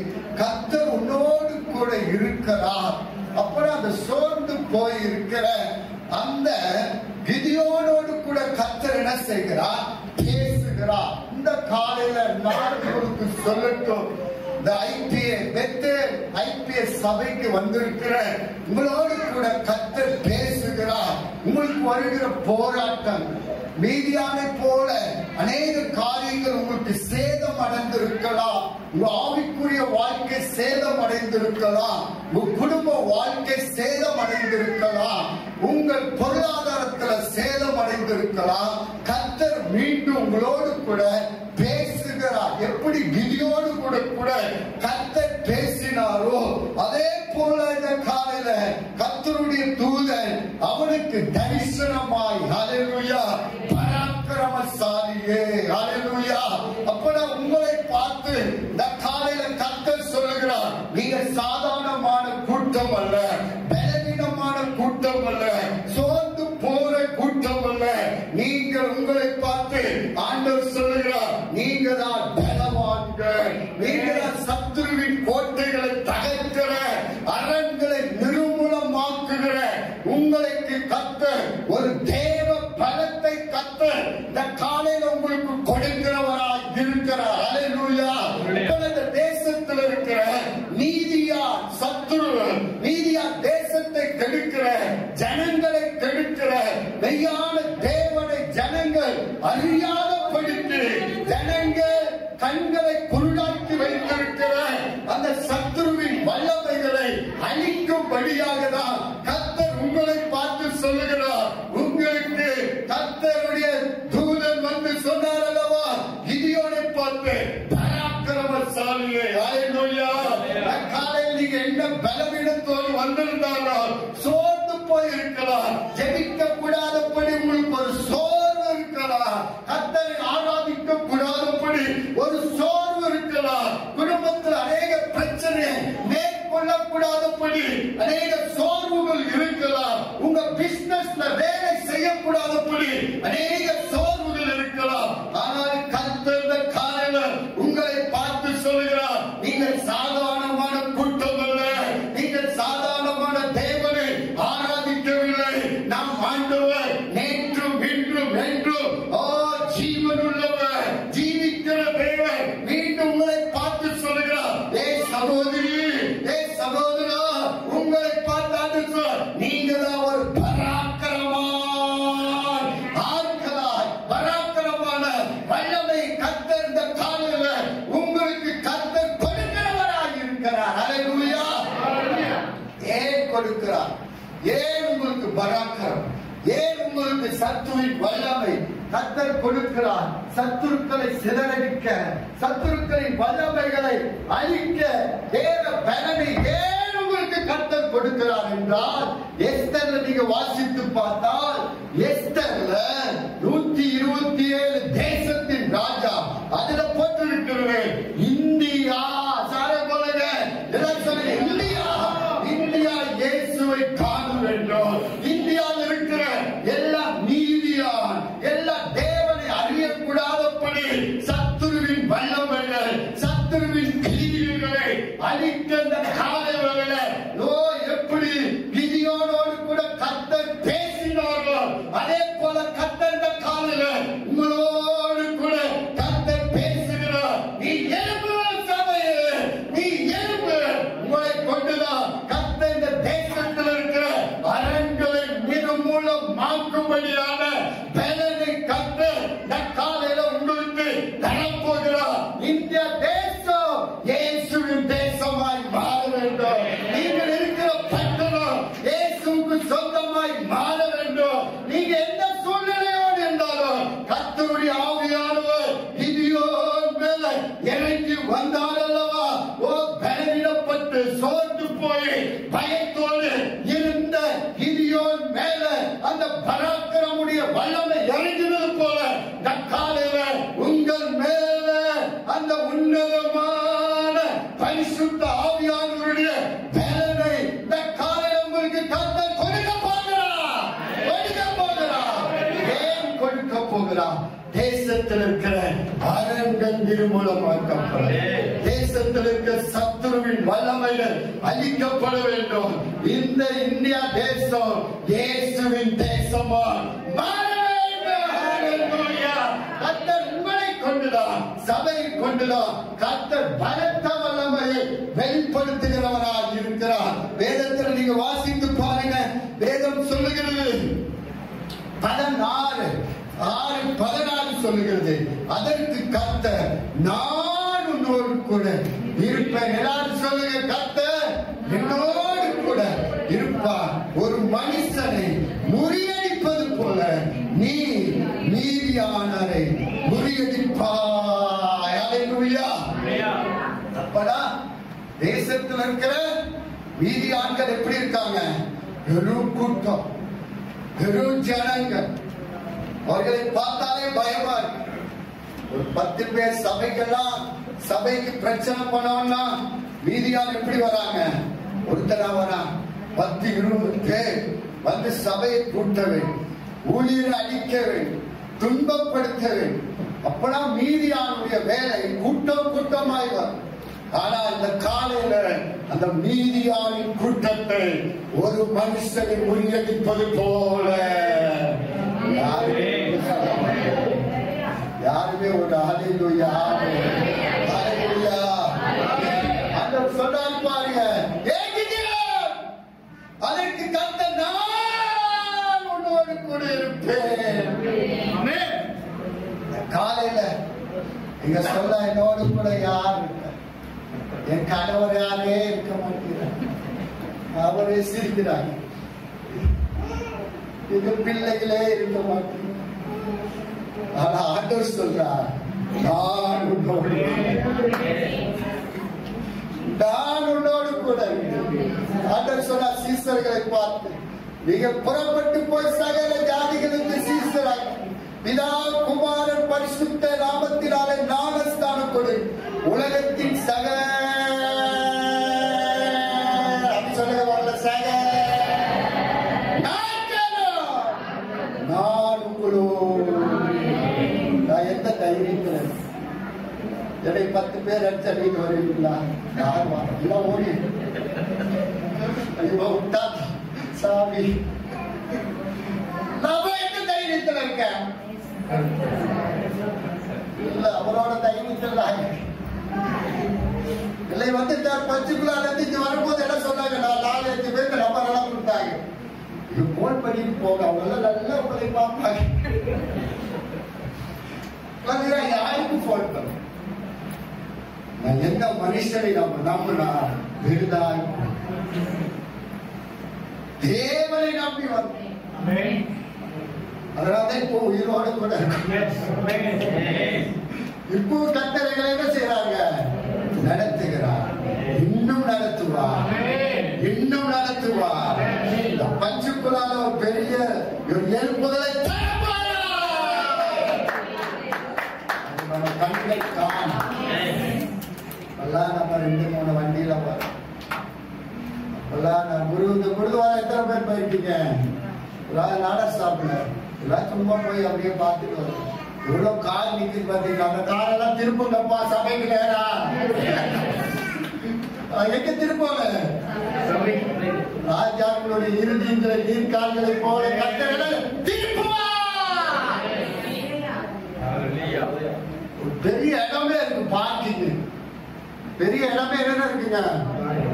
கர்த்தர் உன்னோடு கூட இருக்கிறார். அப்புறம் அந்த சோர்ந்து போய் இருக்கிற அந்த கிதியோனோடு கூட கர்த்தர் என்ன செய்கிறார்? பேசுகிறார். இந்த காலையில நான் உங்களுக்கு சொல்லட்டும், இந்த ஐபிஎஸ் சபைக்கு வந்திருக்கிற உங்களோடு கூட கர்த்தர் பேசுகிறார். உங்களுக்கு வருகிற போராட்டம் மீதியானை போல அநேக காரியங்கள் உங்களுக்கு சேதம் அடைந்திருக்கலாம். உங்க ஆவிக்குரிய வாழ்க்கை சேதம் அடைந்திருக்கலாம், உங்க குடும்ப வாழ்க்கை சேதம் அடைந்திருக்கலாம், உங்கள் பொருளாதாரத்துல சேதம் அடைந்திருக்கலாம். கர்த்தர் மீண்டும் உங்களோடு கூட பேசுகிறார். எப்படி கிதியோடு கூட கர்த்தர் பேசினாரோ அதே போல இந்த காலையில கர்த்தருடைய தூதன் அவனுக்கு தரிசனமாய், ஹல்லேலூயா, பராக்கிரமசாலியே, ஹல்லேலூயா. அப்பதான் உங்களை பார்த்து இந்த காலையில கர்த்தர் சொல்லுகிறார், நீங்க சாதாரணமான கூட்டம் அல்ல, பலவீனமான கூட்டம் அல்ல, சோர்ந்து போற கூட்டம் அல்ல. நீங்கள் உங்களை பார்த்து ஆண்டவர் சொல்லுகிறார், நீங்க தான் பலவான்கள், நீங்க தான் சத்துருவின் கோட்டைகளை தகர்க்கிற, அரண்களை நிர்மூலமாக்குகிற. உங்களுக்கு கர்த்தர் ஒரு தேவ பலத்தை கர்த்தர் இந்த காலையில உங்களுக்கு கொடுக்கிறவராய் இருக்கிறார். ஹல்லேலூயா. இந்த தேசத்தில் இருக்கிற நீதியா சத்துரு, நீதியா தேசத்தை கெடுக்கிற, ஜனங்களை கெடுக்கிற, மெய்யான தேவனை ஜனங்கள் அறியாதபடிக்கு ஜனங்கள் கண்களை குருடாக்கி வைத்திருக்கிற அந்த சத்துருவின் வல்லமைகளை அழிக்கும்படியாக தான் கர்த்தர் உங்களை பார்த்து சொல்லுகிறார். உங்களுக்கு கர்த்தருடைய தூதன் வந்து சொன்னார் அல்லவா, கிதியோனை பார்த்து பராக்கிரமசாலியே, ஹல்லேலூயா. காலையில் நீங்க என்ன பலவீனத்தோடு வந்திருந்தாலும் சோர்ந்து போயிருக்கலாம், ஜெபிக்க கூடாதபடி உங்களுக்கு ஒரு சோர்வு இருக்கலாம், கர்த்தரை ஆராதிக்க கூடாதபடி ஒரு சோர்வு இருக்கலாம், குடும்பத்தில் அநேக பிரச்சனை மேற்கொள்ளக்கூடாதபடி அநேக சோர்வுகள் இருக்கலாம், உங்க பிசினஸ்ல வேலை செய்யக்கூடாதபடி அநேக சோர்வுகள் இருக்கலாம். ஆனால் கர்த்தர் காலையில உங்களை பார்த்து சொல்கிறார், நீங்கள் சாதாரணமான கூட்டம் அல்ல, நீங்கள் சாதாரணமான தேவனை ஆராதிக்கவில்லை. நம் ஆண்டவர் நேற்றும் இன்றும் என்றும் ஜீவனுள்ளவர், ஜீவிக்கிற தேவன். மீண்டும் உங்களை பார்த்து சொல்கிறார், ஏ சகோதரி, ஏ சகோதரா, உங்களை பார்த்தாண்டு சொல், நீங்க தான் ஒரு பராக்கிரமான ஆட்களாய், பராக்கிரமான வல்லமை கர்த்தர் இந்த காலையில உங்களுக்கு கர்த்தர் கொடுக்கிறவராய் இருக்கிறார். ஹல்லேலூயா. ஏன் கொடுக்கிறார்? ஏன் உங்களுக்கு பராக்கிரம்? ஏன் உங்களுக்கு சத்துருவின் வல்லமை கர்த்தர் கொடுக்கிறார்? சத்துருக்களை சிதறடிக்க, சத்துருக்களின் வல்லமைகளை அழிக்க தேவ பலனை ஏன் உங்களுக்கு கர்த்தர் கொடுக்கிறார் என்றால், எஸ்தர்ல நீங்க வாசித்து பார்த்தால், எஸ்தர்ல 127 தேசத்தின் ராஜா அதுல போட்டிருக்கிறது இந்தியா. சார போலங்க இந்தியா, இந்தியா இயேசுவை காண வேண்டும். இந்தியாவில் இருக்கிற எல்லா நீதியான், எல்லா தேவனை அறியக்கூடாதபடி சத்துருவின் வல்லமைகள், சத்துருவின் கிரியைகளை அழிக்கின்ற காலையில எப்படி கிதியோனோடு கூட கர்த்தர் பேசினார்களோ அதே போல கர்த்தர் இந்த காலையில உங்களோடு கூட கர்த்தர் பேசுகிறார். நீ எழும்பு சபையே, நீ எழும்பு. உங்களை கொண்டுதான் கர்த்தர் இந்த தேசத்தில் இருக்கிற அரண்களை நிர்மூலமாக்கும்படியான பலனை கர்த்தர் இந்த காலையில உங்களுக்கு தரப்போகிறார். இந்திய தேசம் இயேசுவின் தேசமாய் மாற வேண்டும். நீங்கள் இருக்கிற பட்டணம் இயேசுவுக்கு சொந்தமாய் மாற வேண்டும். நீங்க எந்த சூழ்நிலையோடு இருந்தாலும் கர்த்தருடைய ஆவியானவர் கிதியோன் மேல இறங்கி வந்தார் அல்லவா. ஓ பலவீனப்பட்டு சோர்ந்து போய் பயத்தோடு இருந்த கிதியோன் மேல அந்த பராக்கிரமுடைய வல்லமை இறங்கினது போல இந்த காலையில உங்கள் மேல அந்த உன்னதமான பரிசுத்த ஆவியானவருடைய பலனை இந்த காலையில உங்களுக்கு கர்த்தர் கொடுக்க போகிறார், கொடுக்க போகிறார். ஏன் கொடுக்க போகிறார்? தேசத்தில் இருக்கிற அரண்கள் நிர்மூலமாக்கப்பட, தேசத்தில் இருக்கிற சத்துருவின் வல்லமைகள் அழிக்கப்பட வேண்டும். இந்த இந்தியா தேசம் இயேசுவின் தேசமா மாற வேண்டும். ஹல்லேலூயா. கர்த்தர் உங்களை கொண்டுதான், சபை கொண்டுதான் கர்த்தர் பலத்த வல்லமையை வெளிப்படுத்துகிறவராக இருக்கிறார். வேதத்தில் நீங்க வாசித்து பாருங்க, வேதம் சொல்லுகிறது 16:16 சொல்லுகிறது, அதற்கு கர்த்தர் நான் உன் உன்னோடு கூட இருப்பேன். எல்லாரும் சொல்லுங்க, கர்த்தர் என்னோடு கூட இருப்பார். ஒரு மனுஷனை முறியடிப்பது போல நீ மீதியானரை முறியடிப்பாய். அல்லேலூயா. அப்படா தேசத்தில் இருக்கிற மீதியான்கள் எப்படி இருக்காங்க? பெரும் கூட்டம், பெரும் ஜனங்கள். அவர்களை பார்த்தாலே பயமா இருக்கு. ஒரு 10 பேர் சபைக்கு பிரச்சனை பண்ணோம்னா மீதியான் எப்படி வராங்க? ஒருத்தரா வரான். 10-20 பேர் வந்து சபையை கூட்ட வேண்டும், ஊழியரை அடிக்க வேண்டும், துன்பப்படுத்த வேண்டும். அப்பதான் மீதியானுடைய வேலை கூட்டமாய் வரும். ஆனா இந்த காலையில அந்த மீதியானின் கூட்டத்தை ஒரு மனுஷனை முறியடிப்பது போல யாருமே ஒரு ஹல்லேலூயா ஹல்லேலூயா அந்த சொன்னார் பாருங்க. அதற்கு கர்த்தர் நான் உன்னோடு கூட இருப்பேன். காலையில நீங்க சொல்ல என்னோடு கூட யார் இருக்க? என் கணவர் யாரே இருக்க மாட்டேங்கிறார், அவரே சிரிக்கிறாங்க. எங்க பிள்ளைகளே இருக்க மாட்டேங்க. ஆனா ஆண்டவர் சொல்றார், நான் உன்னோடு கூட. ஆண்டவர் சொன்னார் சீசர்களை பார்த்து, நீங்கள் புறப்பட்டு போய் சகல ஜாதிகளுக்கு சீசராக பிதா குமாரன் பரிசுத்த நாமத்தினாலே ஞானஸ்தானம் கொடு. உலகத்தின் சகல சொல்லுங்க வரல சகல நான் உங்களோடு. நான் எந்த தைரியத்தில் என்னை 10 பேர் அடிச்சு வருவீங்களா? எல்லாம் ஓடி விட்டா சாமி. நான் எந்த தைரியத்தில் இருக்கேன்? இல்ல அவரோட தைரியத்தில் இல்லை வந்து பச்சுக்குள்ளால இருந்து வரும்போது என்ன சொன்னாங்க? நான் 4-5 பேருக்கு நம்பர் எல்லாம் கொடுத்தாங்க. இது போன் பண்ணிட்டு போக அவங்க நல்லா உங்களை பார்ப்பாங்க. யாருக்கு போன் பண்ண? நான் எந்த மனுஷனை நம்பினா விருதாய் தேவனை நம்பி வந்தேன். அதனால்தான் இப்போ உயிரோடு கூட இப்போ கர்த்தர் என்ன செய்யறாங்க? நடத்துகிறார். இன்னும் நடத்துவார், இன்னும் நடத்துவார். இந்த பஞ்சுக்குள்ளால ஒரு பெரிய எழுப்புதலை கண்கள் காணும். அப்பெல்லாம் நம்ம 2-3 வண்டியில வரோம். அப்பெல்லாம் நான் குருதுவார எத்தனை பேர் போயிருக்கீங்க? நாடா சாப்பிட எல்லாம் சும்மா போய் அப்படியே பார்த்துட்டு வரும். எவ்வளவு கார் நிக்குது பாத்தீங்களா? அந்த காரெல்லாம் திருப்பங்கப்பா சபைக்கு நேரா. எங்க திருப்பாங்க? ராஜாக்களுடைய இறுதிங்கிற நீர்கால்களை போல கர்த்தர் திருப்புவா. பெரிய இடமே இருக்கு பார்க்கிங். பெரிய இடமே என்ன இருக்குங்க?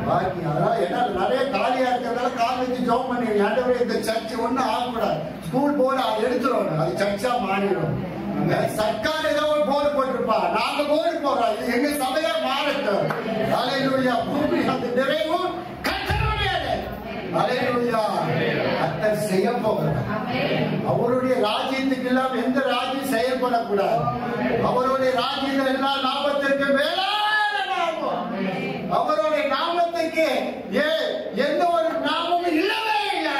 பார்க்கிங். அதனால என்ன நிறைய காலியா இருக்கிறதால கால் வச்சு ஜோம் பண்ணி இந்த சர்ச் ஒன்னும் ஆகக்கூடாது. ஸ்கூல் போர்டு அதை எடுத்துரும், அது சர்ச்சா மாறிடும். சர்க்கார் ஏதோ ஒரு போர்டு போட்டிருப்பா, நாங்க போர்டு போடுறோம், இது எங்க சபையா மாறட்டும். அல்லேலூயா. பூமி அந்த நிறைவும் கர்த்தருடையது. அல்லேலூயா. கர்த்தர் செய்ய போகிறார். அவருடைய ராஜ்யத்துக்கு எல்லாம் எந்த ராஜ்யம் செயல்படக்கூடாது. அவருடைய ராஜ்யங்கள் எல்லாம் நாமத்திற்கு மேலான நாமம். அவருடைய நாமத்துக்கு எந்த ஒரு நாமமும் இல்லவே இல்லை.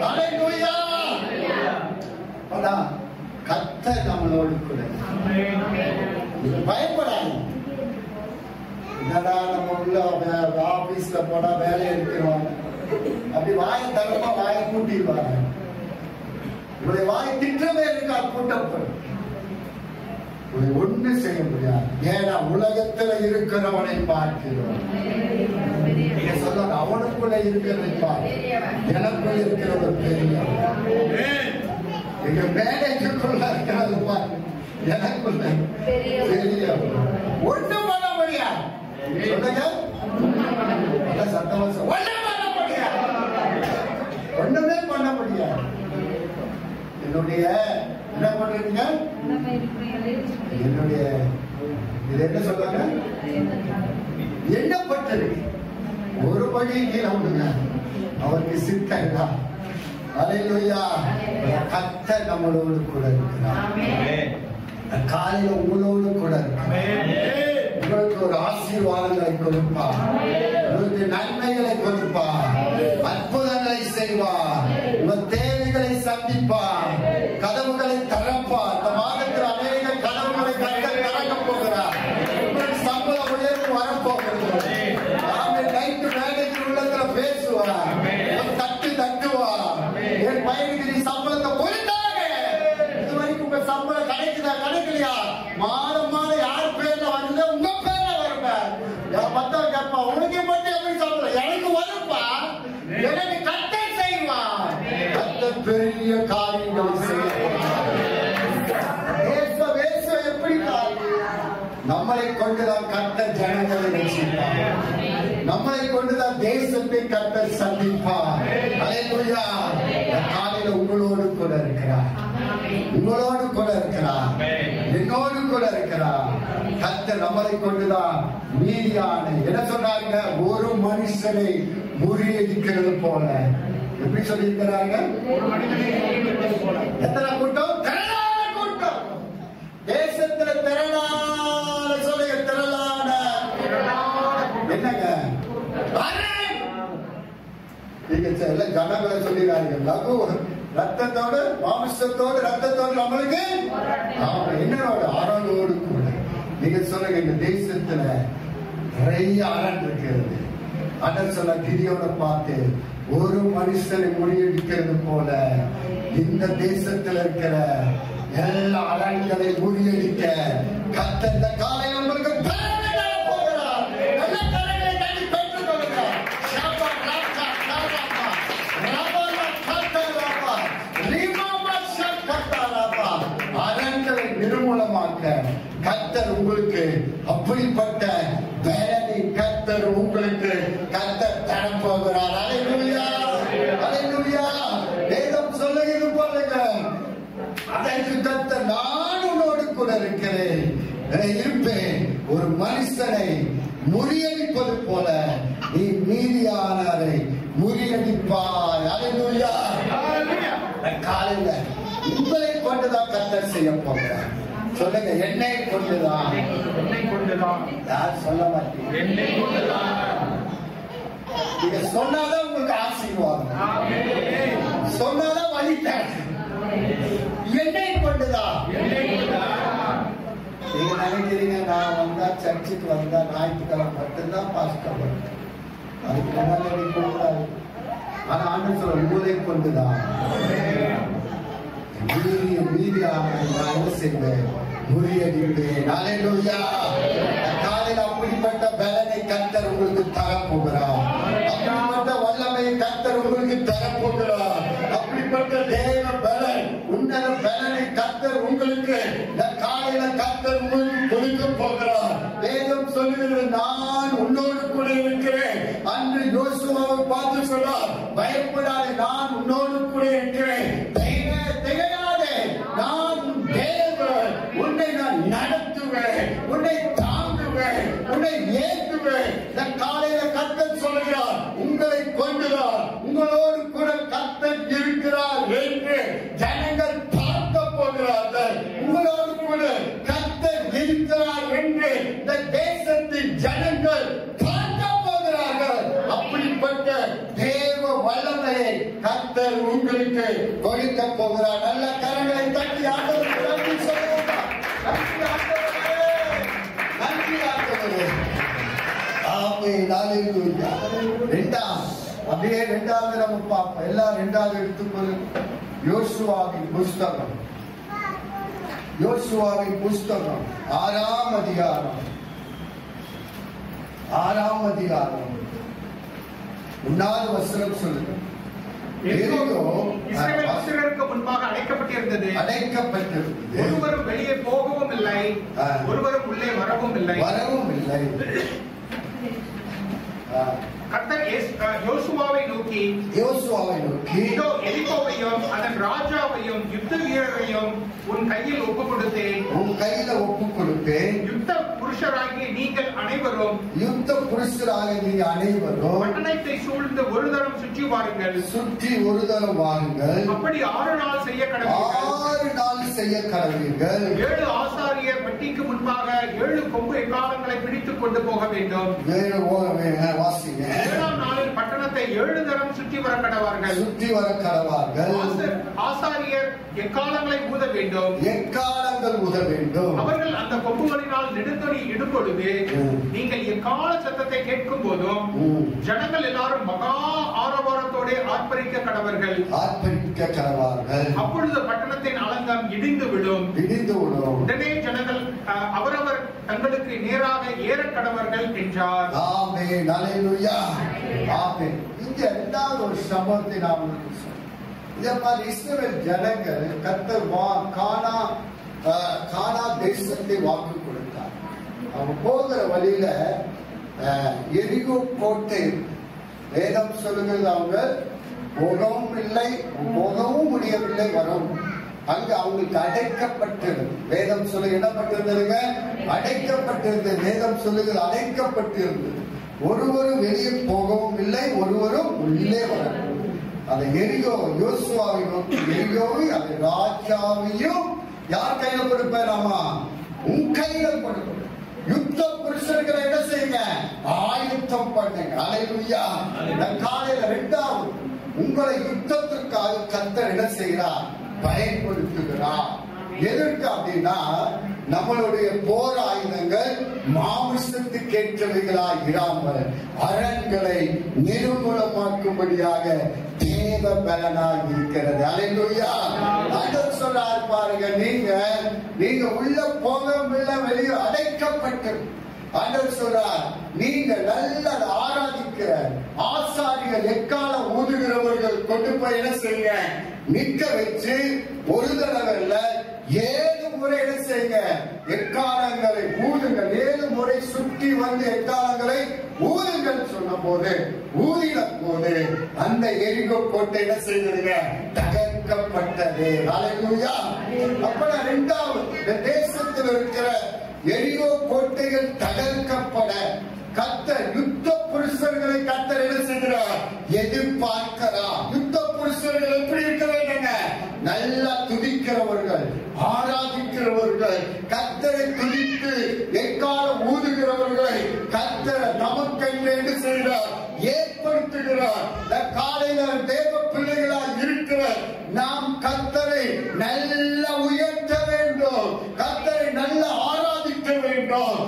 அல்லேலூயா. அதான் கர்த்தர் நம்மளோடு கூட. பயப்படாது. என்னடா நம்ம உள்ள ஆபீஸ்ல போனா வேலை இருக்கிறோம், அப்படி வாயை தரமா வாயை கூட்டிடுவாங்க. இவருடைய வாயை திட்டமே இருக்கா? கூட்டப்படும். ஒண்ணு செய்ய முடியாது. ஏன்னா உலகத்துல இருக்கிறவனை பார்க்கிறோம். நீங்க சொல்ல அவனுக்குள்ள இருக்கிறதை பாரு. எனக்குள்ள இருக்கிறவர் பெரிய. எங்க மேனேஜருக்குள்ள இருக்கிறது பாரு. எனக்குள்ள பெரிய. ஒண்ணும் பண்ண முடியாது. சொல்லுங்க. சத்தவசம் ஒண்ணும் பண்ண முடியாது. ஒண்ணுமே பண்ண முடியாது. என்னுடைய என்ன பண்றீங்க? என்னுடைய இது என்ன சொல்றாங்க? எண்ணப்பட்டது ஒரு படி கீழே விடுங்க. அவருக்கு சித்தா. அல்லேலூயா. கர்த்தர் நம்மளோடு கூட இருக்கிறார். காலையில உங்களோடு கூட உங்களுக்கு ஒரு ஆசீர்வாதங்களை கொடுப்பார், உங்களுக்கு நன்மைகளை கொடுப்பார், அற்புதங்களை செய்வார், உங்கள் தேவைகளை சந்திப்பார், கதவுகளை திறப்பார். இந்த மாதத்தில் அநேக கதவுகளை கர்த்தர் திறக்க போகிறார். உங்களுக்கு சம்பள உயர்வு வரப்போகிறது. நைட்டு மேனேஜர் உள்ளத்துல பேசுவார், தட்டு தட்டுவார். என் பையனுக்கு நீ சம்பளத்தை போயிட்டாங்க, இது வரைக்கும் உங்க சம்பளம் கிடைக்குதா கிடைக்கலையா? மாதம் மாதம் யார் பேர்ல வந்து உங்க பேர்ல வருங்க. மத்தவங்க கேட்பா, உனக்கு மட்டும் எப்படி சம்பளம்? எனக்கு வருப்பா, எனக்கு கர்த்தர் செய்வார். கர்த்தர் பெரிய காரியங்களை செய்வார். எப்படி நம்மளை கொண்டுதான் கர்த்தர் ஜனங்களை ரட்சிப்பார். நம்மளை கொண்டுதான் தேசத்தை கர்த்தர் சந்திப்பார். அல்லேலூயா. காலையில உங்களோடு கூட இருக்கிறார், உங்களோடு கூட இருக்கிறார், என்னோடு கூட இருக்கிறார். கர்த்தர் நம்மளை கொண்டுதான் மீதியான என்ன சொன்னாங்க? ஒரு மனுஷனை முறியடிக்கிறது போல. எப்படி சொல்லி இருக்கிறாங்க? எத்தனை கூட்டம்? திரளான கூட்டம். தேசத்துல திரளான சொல்லுங்க, திரளான என்னங்க? எல்லாம் ஜனங்களை சொல்லிடுறாங்க. லகு ரத்தத்தோடு மாமிசத்தோடு ரத்தத்தோடு நம்மளுக்கு என்னோட அரணோடு கூட. நீங்க சொல்லுங்க, இந்த தேசத்துல நிறைய அரண் இருக்கிறது. அண்ணன் சொல்ல கிரியோட பார்த்து ஒரு மனுஷனை முறியடிக்கிறது போல இந்த தேசத்தில் இருக்கிற எல்லா அரண்களை முறியடிக்க கர்த்தர் இந்த காலையில் உங்களுக்கு போகிறார். நல்ல கரங்களை தட்டி பெற்றுக் கொள்கிறார். அரண்களை நிர்மூலமாக்க கர்த்தர் உங்களுக்கு அப்படிப்பட்ட பலனை கர்த்தர் உங்களுக்கு கர்த்தர் தரப்போகிறார். அல்லேலூயா, அல்லேலூயா. வேதம் சொல்லுகிறது போலுங்க, அதற்கு கர்த்தர் நான் உன்னோடு கூட இருக்கிறேன், இருப்பேன். ஒரு மனுஷனை முறியடிப்பது போல நீ மீதியானரை முறியடிப்பாய். அல்லேலூயா. காலையில உங்களை கொண்டுதான் கர்த்தர் செய்ய போகிறார். சொல்லுங்க, என்னை கொண்டுதான். யார் சொல்ல மாட்டீங்க? நீங்க சொன்னாதான் உங்களுக்கு ஆசீர்வாதம், சொன்னாதான் வழித்தாங்க. என்னை கொண்டுதான். நீங்க நினைக்கிறீங்க நான் வந்தா சர்ச்சுக்கு வந்தா ஞாயிற்றுக்கிழமை மட்டும்தான் பாஸ்டர் வரும், அதுக்கு முன்னாடி கூடாது. ஆனா ஆண்டு சொல்ல உங்களை கொண்டுதான் முறியடிப்பேன். அல்லேலூயா. காலையில் அப்படிப்பட்ட பலனை கர்த்தர் உங்களுக்கு தரப்போகிறார். அப்படிப்பட்ட வல்லமையை கர்த்தர் உங்களுக்கு தரப்போகிறார். அப்படிப்பட்ட தேவ பலன், உன்னத பலனை கர்த்தர் உங்களுக்கு இந்த காலையில கர்த்தர் உங்களுக்கு கொடுக்க போகிறார். வேதம் சொல்லுகிறது, நான் உன்னோடு கூட இருக்கிறேன். அன்று யோசுவாவை பார்த்து சொன்னார், பயப்படாதே, நான் உன்னோடு கூட இருக்கிறேன், திகையாதே, நான் தேவன், உன்னை நான் நடத்துவேன், உன்னை தாங்குவேன், உன்னை ஏற்றுவேன். இந்த காலையில கர்த்தர் சொல்லுகிறார், உங்களை கொண்டுதான், உங்களோடு கூட கர்த்தர் இருக்கிறார் என்று ஜனங்கள் பார்க்க போகிறார்கள். உங்களோடு கூட கர்த்தர் இருக்கிறார் என்று இந்த தேசத்தின் ஜனங்கள் பார்க்க போகிறார்கள். அப்படிப்பட்ட தேவ வல்லமையை கர்த்தர் உங்களுக்கு கொடுக்க போகிறார். நல்ல கரங்களை தட்டி ஆண்டவருக்கு நன்றி சொல்லுங்க. நன்றி ஆண்டவரே, நன்றி ஆண்டவரே. ஆமென், அல்லேலூயா. அப்படியே இரண்டாவது நம்ம பார்ப்போம். எல்லாம் இரண்டாவது எடுத்துக்கொள்ளுங்க. யோசுவாவின் புஸ்தகம், யோசுவாவின் புஸ்தகம் 6ஆம் அதிகாரம், 6ஆம் அதிகாரம் 1வது வசனம் சொல்லுங்க. இஸ்ரவேலருக்கு முன்பாக அடைக்கப்பட்டிருந்தது. ஒருவரும் வெளியே போகவும் இல்லை, ஒருவரும் உள்ளே வரவும் இல்லை. கர்த்தர் யோசுவாவை நோக்கி இதோ எரிகோவையும் அதன் ராஜாவையும் யுத்த வீரரையும் உன் கையில் ஒப்புக் கொடுத்தேன். யுத்த புருஷராகிய நீங்கள் அனைவரும் பட்டணத்தை சூழ்ந்து ஒரு தரம் சுற்றி வாருங்கள். அப்படி 6 நாள் செய்ய கடவீர்கள். 7 ஆசாரியர் பெட்டிக்கு முன்பாக 7 கொம்பு எக்காலங்களை பிடித்துக் கொண்டு போக வேண்டும். 7ஆம் நாளில் பட்டணத்தை 7 தரம் சுற்றி வர கடவார்கள். ஆசாரியர் எக்காலங்களை ஊத வேண்டும். அவர்கள் அந்த கொம்புகளினால் நெடுந்தொடி இடும் பொழுது நீங்கள் எக்கால சத்தத்தை கேட்கும் போதும் ஜனங்கள் எல்லாரும் மகா ஆரவாரத்தோட ஆர்ப்பரிக்க கடவர்கள். அப்பொழுது பட்டணத்தின் அலங்கம் இடிந்து விடும். உடனே ஜனங்கள் அவரவர் தங்களுக்கு நேராக ஏற கடவர்கள் என்றார். ஆமென். அல்லேலூயா. ஆமென். இங்க இரண்டாவது ஒரு சம்பவத்தை நாம் இஸ்ரவேல் ஜனங்கள் கர்த்தர் கானா தேசத்தை வாக்கு கொடுத்தார். அவங்க போகிற வழியில எரிகோ கோட்டை வேதம் சொல்லுகிறது. அவங்க போகவும் முடியவில்லை வரும். அங்கு அவங்களுக்கு அடைக்கப்பட்டது. வேதம் சொல்லு என்னப்பட்டிருந்ததுங்க? அடைக்கப்பட்டிருந்தது. வேதம் சொல்லுகிறது அடைக்கப்பட்டிருந்தது. ஒருவரும் வெளியே போகவும் இல்லை, ஒருவரும் உள்ளே வரவும். அந்த எரிகோ யோசுவாவை நோக்கி எரிகோவை அந்த ராஜாவையும் யார் கையில கொடுப்பேனாமா? உன் கையில கொடுப்பேன். யுத்த புருஷர்களை என்ன செய்யுங்க? ஆயுத்தம் பண்ணுங்க. அல்லேலூயா. இந்த காலையில 2வது உங்களை யுத்தத்திற்காக கர்த்தர் என்ன செய்கிறார்? பயன்படுத்துகிறார். எதற்கு அப்படின்னா நம்மளுடைய போர் ஆயுதங்கள் மாமிசத்துக்கு ஏற்றவைகளாய் இராமல் அரண்களை நிர்மூலமாக்கும்படியாக தேவ பலனாய் இருக்கிறது. அல்லேலூயா. ஆண்டவர் சொல்றார் பாருங்க, நீங்க உள்ள போகவில்லை, வெளியே அடைக்கப்பட்டு. ஆண்டவர் சொல்றார், நீங்க நல்ல ஆராதிக்கிற ஆசாரிகள் எக்காலம் ஊதுகிறவர்கள் கொண்டு போய் என்ன செய்யுங்க? நிற்க வச்சு ஒரு தடவை 7 முறை என்ன செய்யுங்க? எக்காலங்களை ஊதுங்கள். 7 முறை சுற்றி வந்து எக்காலங்களை ஊதுங்கள் சொன்ன போது ஊதின போது அந்த எரிகோ கோட்டை என்ன செய்ததுங்க? தகர்க்கப்பட்டது. அல்லேலூயா. அப்ப 2வது தேசத்தில் இருக்கிற எரிகோ கோட்டைகள் தகர்க்கப்பட கர்த்தர் யுத்த புருஷர்களை கர்த்தர் என்ன செய்கிறார்? எதிர்பார்க்கிறார். யுத்த புருஷர்கள் எப்படி இருக்க வேண்டுங்க? நல்லா துதிக்கிறவர்கள், ஆராதிக்கிறவர்கள், கர்த்தரை துதித்து எக்காலம் ஊதுகிறவர்கள். கர்த்தர் நமக்கென்று என்ன செய்கிறார்? ஏற்படுத்துகிறார். காலையில தேவ பிள்ளைகளாய் இருக்கிற நாம் கர்த்தரை நல்ல உயர்த்த வேண்டும். கர்த்தரை நல்ல ஆராதிக்க வேண்டும்.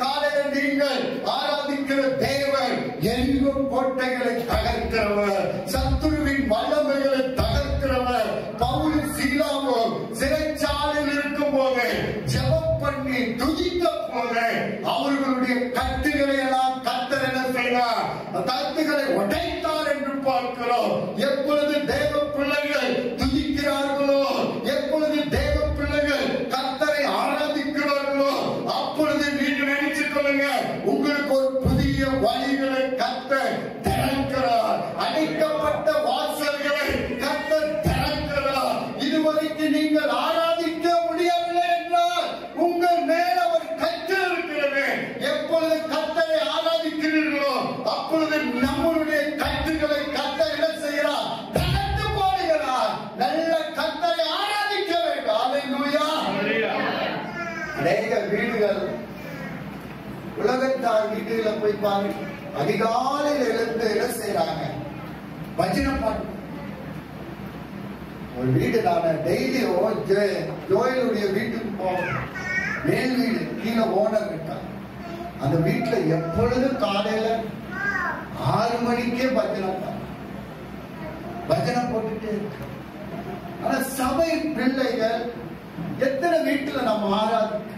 காலையில நீங்கள் ஆராதிக்கிற தேவன் எரிகோ கோட்டைகளை தகர்க்கிறவர், சத்துருவின் வல்லமைகளை தகர்க்கிறவர். பவுலும் சீலாவும் சிறைச்சாலையில் இருக்கும் போது ஜெபம் பண்ணி துதித்த போது அவர்களுடைய கட்டுகளை எல்லாம் கர்த்தர் என்ன செய்தார்? கட்டுகளை உடைத்தார் என்று பார்க்கிறோம். எப்பொழுது தேவ பிள்ளைகள் துதிக்கிறார்களோ, எப்பொழுது தேவ பிள்ளைகள் கர்த்தரை ஆராதிக்கிறார்களோ, அப்பொழுது நீங்கள் நினைச்சுக் கொள்ளுங்க, உங்களுக்கு ஒரு புதிய வழிகளை கர்த்தர் திறக்கிறார். அடைக்கப்பட்ட வாசல்களை கர்த்தர் திறக்கிறார். இதுவரைக்கும் நீங்கள் ஆராதிக்க முடியவில்லை என்றால் உங்கள் மேல் அவர் கர்த்தர் இருக்கிறது. எப்பொழுது கர்த்தரை ஆராதிக்கிறீர்களோ அப்பொழுது நம்மளுடைய கட்டுகளை கர்த்தர் என்ன செய்கிறார்? தகர்த்து போடுகிறார். நல்ல கர்த்தரை ஆராதிக்க வேண்டும். அல்லேலூயா. அநேக வீடுகள், உலகத்தார் வீடுகளை போய் பாருங்க, அதிகாலையில் எழுந்து என்ன செய்யறாங்க? பஜனை பாட்டு. ஒரு வீடு நான் டெய்லியும் ஜோயலுடைய வீட்டுக்கு போவேன். மேல் வீடு, கீழே ஓனர் இருக்காங்க. அந்த வீட்டுல எப்பொழுதும் காலையில 6 மணிக்கே பஜனை போட்டுட்டே இருக்கு. ஆனா சபை பிள்ளைகள் எத்தனை வீட்டுல நம்ம ஆராதிக்க?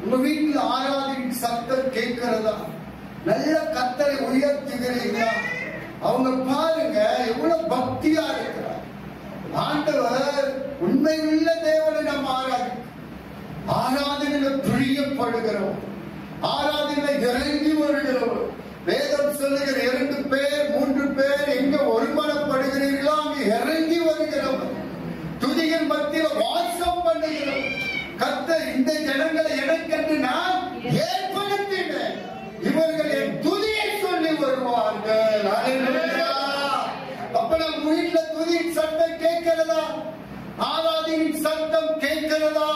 உங்க வீட்டுல ஆராதிக்க சத்தம் கேட்கிறதா? நல்ல கர்த்தரை உயர்த்துகிறீங்களா? அவங்க பாருங்க எவ்வளவு பக்தியா இருக்கிறார். ஆண்டவர் உண்மையுள்ள தேவனை நம்ம ஆராதனையில பிரியப்படுகிறோம், ஆராதனையில இறங்கி வருகிறோம். வேதம் சொல்லுகிற 2 நீங்கள் எங்க ஒருமனப்படுகிறீர்களோ அங்கு இறங்கி வருகிறவர், துதியின் மத்தியில் வாசம் பண்ணுகிறவர். கர்த்தர் இந்த ஜனங்களை எனக்கென்று நான் ஏற்படுத்தினேன், இவர்கள் என் துதியை சொல்லி வருவார்கள். அப்ப நம்ம வீட்டுல துதியின் சத்தம் கேட்கிறதா? ஆராதனையின் சத்தம் கேட்கிறதா?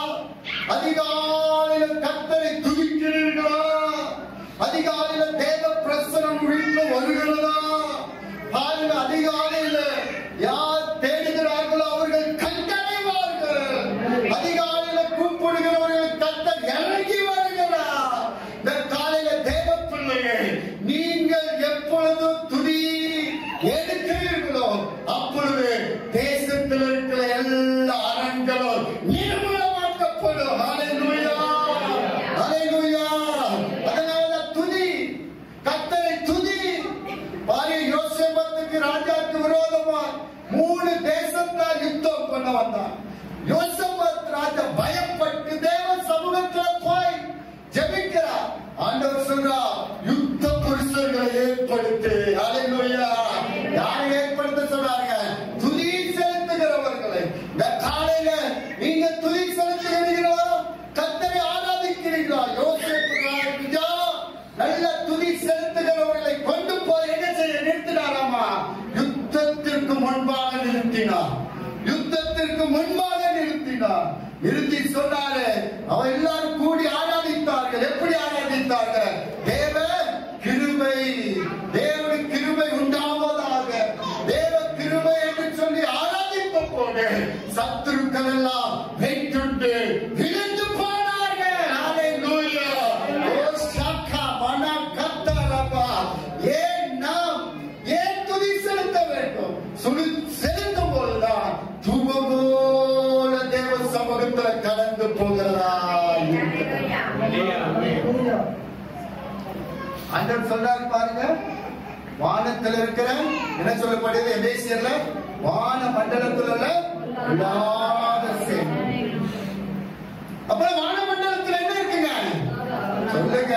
அதிகாலையில் கர்த்தரை துதிக்கிறீர்களா? அதிகாலையில் தேவ பிரசனம் வீட்டில் வருகிறதா? அதிகாலையில் யார் தேடுகிறார்களோ அவர்கள் கண்டடைவார்கள். அதிகாலையில் கூப்பிடுகிறவர்கள் கர்த்தர் இறங்கி வருகிறார். இந்த காலையில தேவ பிள்ளைகள், நீங்கள் எப்பொழுது துதி எடுக்கிறீர்களோ அப்பொழுது தேசத்தில் இருக்கிற எல்லா அரண்களும் நிர்மூலமாக்கப்படும். ஹல்லேலூயா, ஹல்லேலூயா. அதனால துதி, கர்த்தரை துதி. பாரு, யோசேப்புக்கு ராஜாவுக்கு விரோதமா 3 தேசத்தார் யுத்தம் பண்ண வந்தார். யோசேப்பு ராஜா பயப்பட்டு தேவ சமூகத்தில் போய் ஜெபிக்கிறார். ஆண்டவர் சொல்றார், யுத்த புருஷர்களை ஏற்படுத்து. ஹல்லேலூயா. யாரை ஏற்படுத்த சொல்றாங்க? துதி செலுத்துகிறவர்களை. இந்த காலையில நீங்க துதி செலுத்துகிறீர்களா? கர்த்தரை ஆராதிக்கிறீர்களா? யோசேப்பு ராஜா நல்ல துதி செலுத்துகிறவர்களை கொண்டு போய் என்ன செய்ய நிறுத்தினாராமா? யுத்தத்திற்கு முன்பாக நிறுத்தினார். யுத்தத்திற்கு முன்பாக நிறுத்தினார். நிறுத்தி சொன்னாரு, அவன் எல்லாரும் கூடி ஆராதித்தார்கள். எப்படி ஆராதித்தார்கள்? தேவ கிருபை, தேவனுடைய கிருபை உண்டாவதாக, தேவ கிருபை என்று சொல்லி ஆராதித்த போது சத்துருக்கள் எல்லாம் வெட்டுண்டு விழுந்து போனார்கள். ஹல்லேலூயா. ஓ ஷாக்கா மனா கத்தரபா. ஏன் நாம் ஏன் துதி செலுத்த வேண்டும்? செலுத்தும் போதுதான் தூபம் போல தேவ சமூகத்தில் கடந்து போகிறதா? ஆண்டவர் சொல்றாரு பாருங்க, வானத்தில் இருக்கிற என்ன சொல்லப்படுது எபேசியர்ல? வான மண்டலத்தில் உள்ள இல்லாத சேனை. அப்புறம் வான மண்டலத்தில் என்ன இருக்குங்க சொல்லுங்க?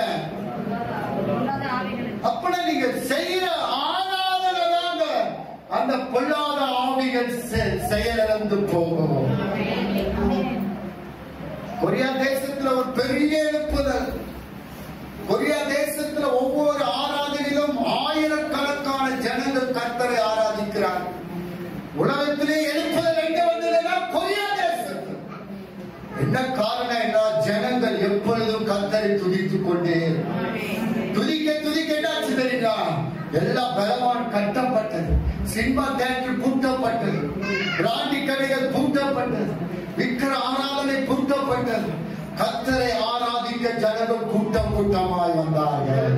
அப்படி நீங்க செய்யற ஆராதனைதாங்க அந்த பொல்லாத ஆவிகள் செயலிழந்து போகும். கொரியா தேசத்துல ஒரு பெரிய எழுப்புதல். கொரியா தேசத்துல ஒவ்வொரு ஆராதனையிலும் ஆயிரக்கணக்கான ஜனங்கள் கர்த்தரை ஆராதிக்கிறார். உலகத்திலே எழுப்புதல் எங்க வந்ததுன்னா கொரியா தேசத்தில். என்ன காரணம் என்றால் ஜனங்கள் எப்பொழுதும் கர்த்தரை துதித்துக் கொண்டே துதிக்க துதிக்க என்னாச்சு தெரியுங்களா? எல்லா பலவான் கட்டப்பட்டது, சினிமா தியேட்டர் பூட்டப்பட்டது, பிராண்டி கடைகள் பூட்டப்பட்டது, விக்கிர ஆராதனை பூட்டப்பட்டது. கர்த்தரை ஆராதிக்க ஜனங்கள் கூட்டம் கூட்டமாய் வந்தார்கள்.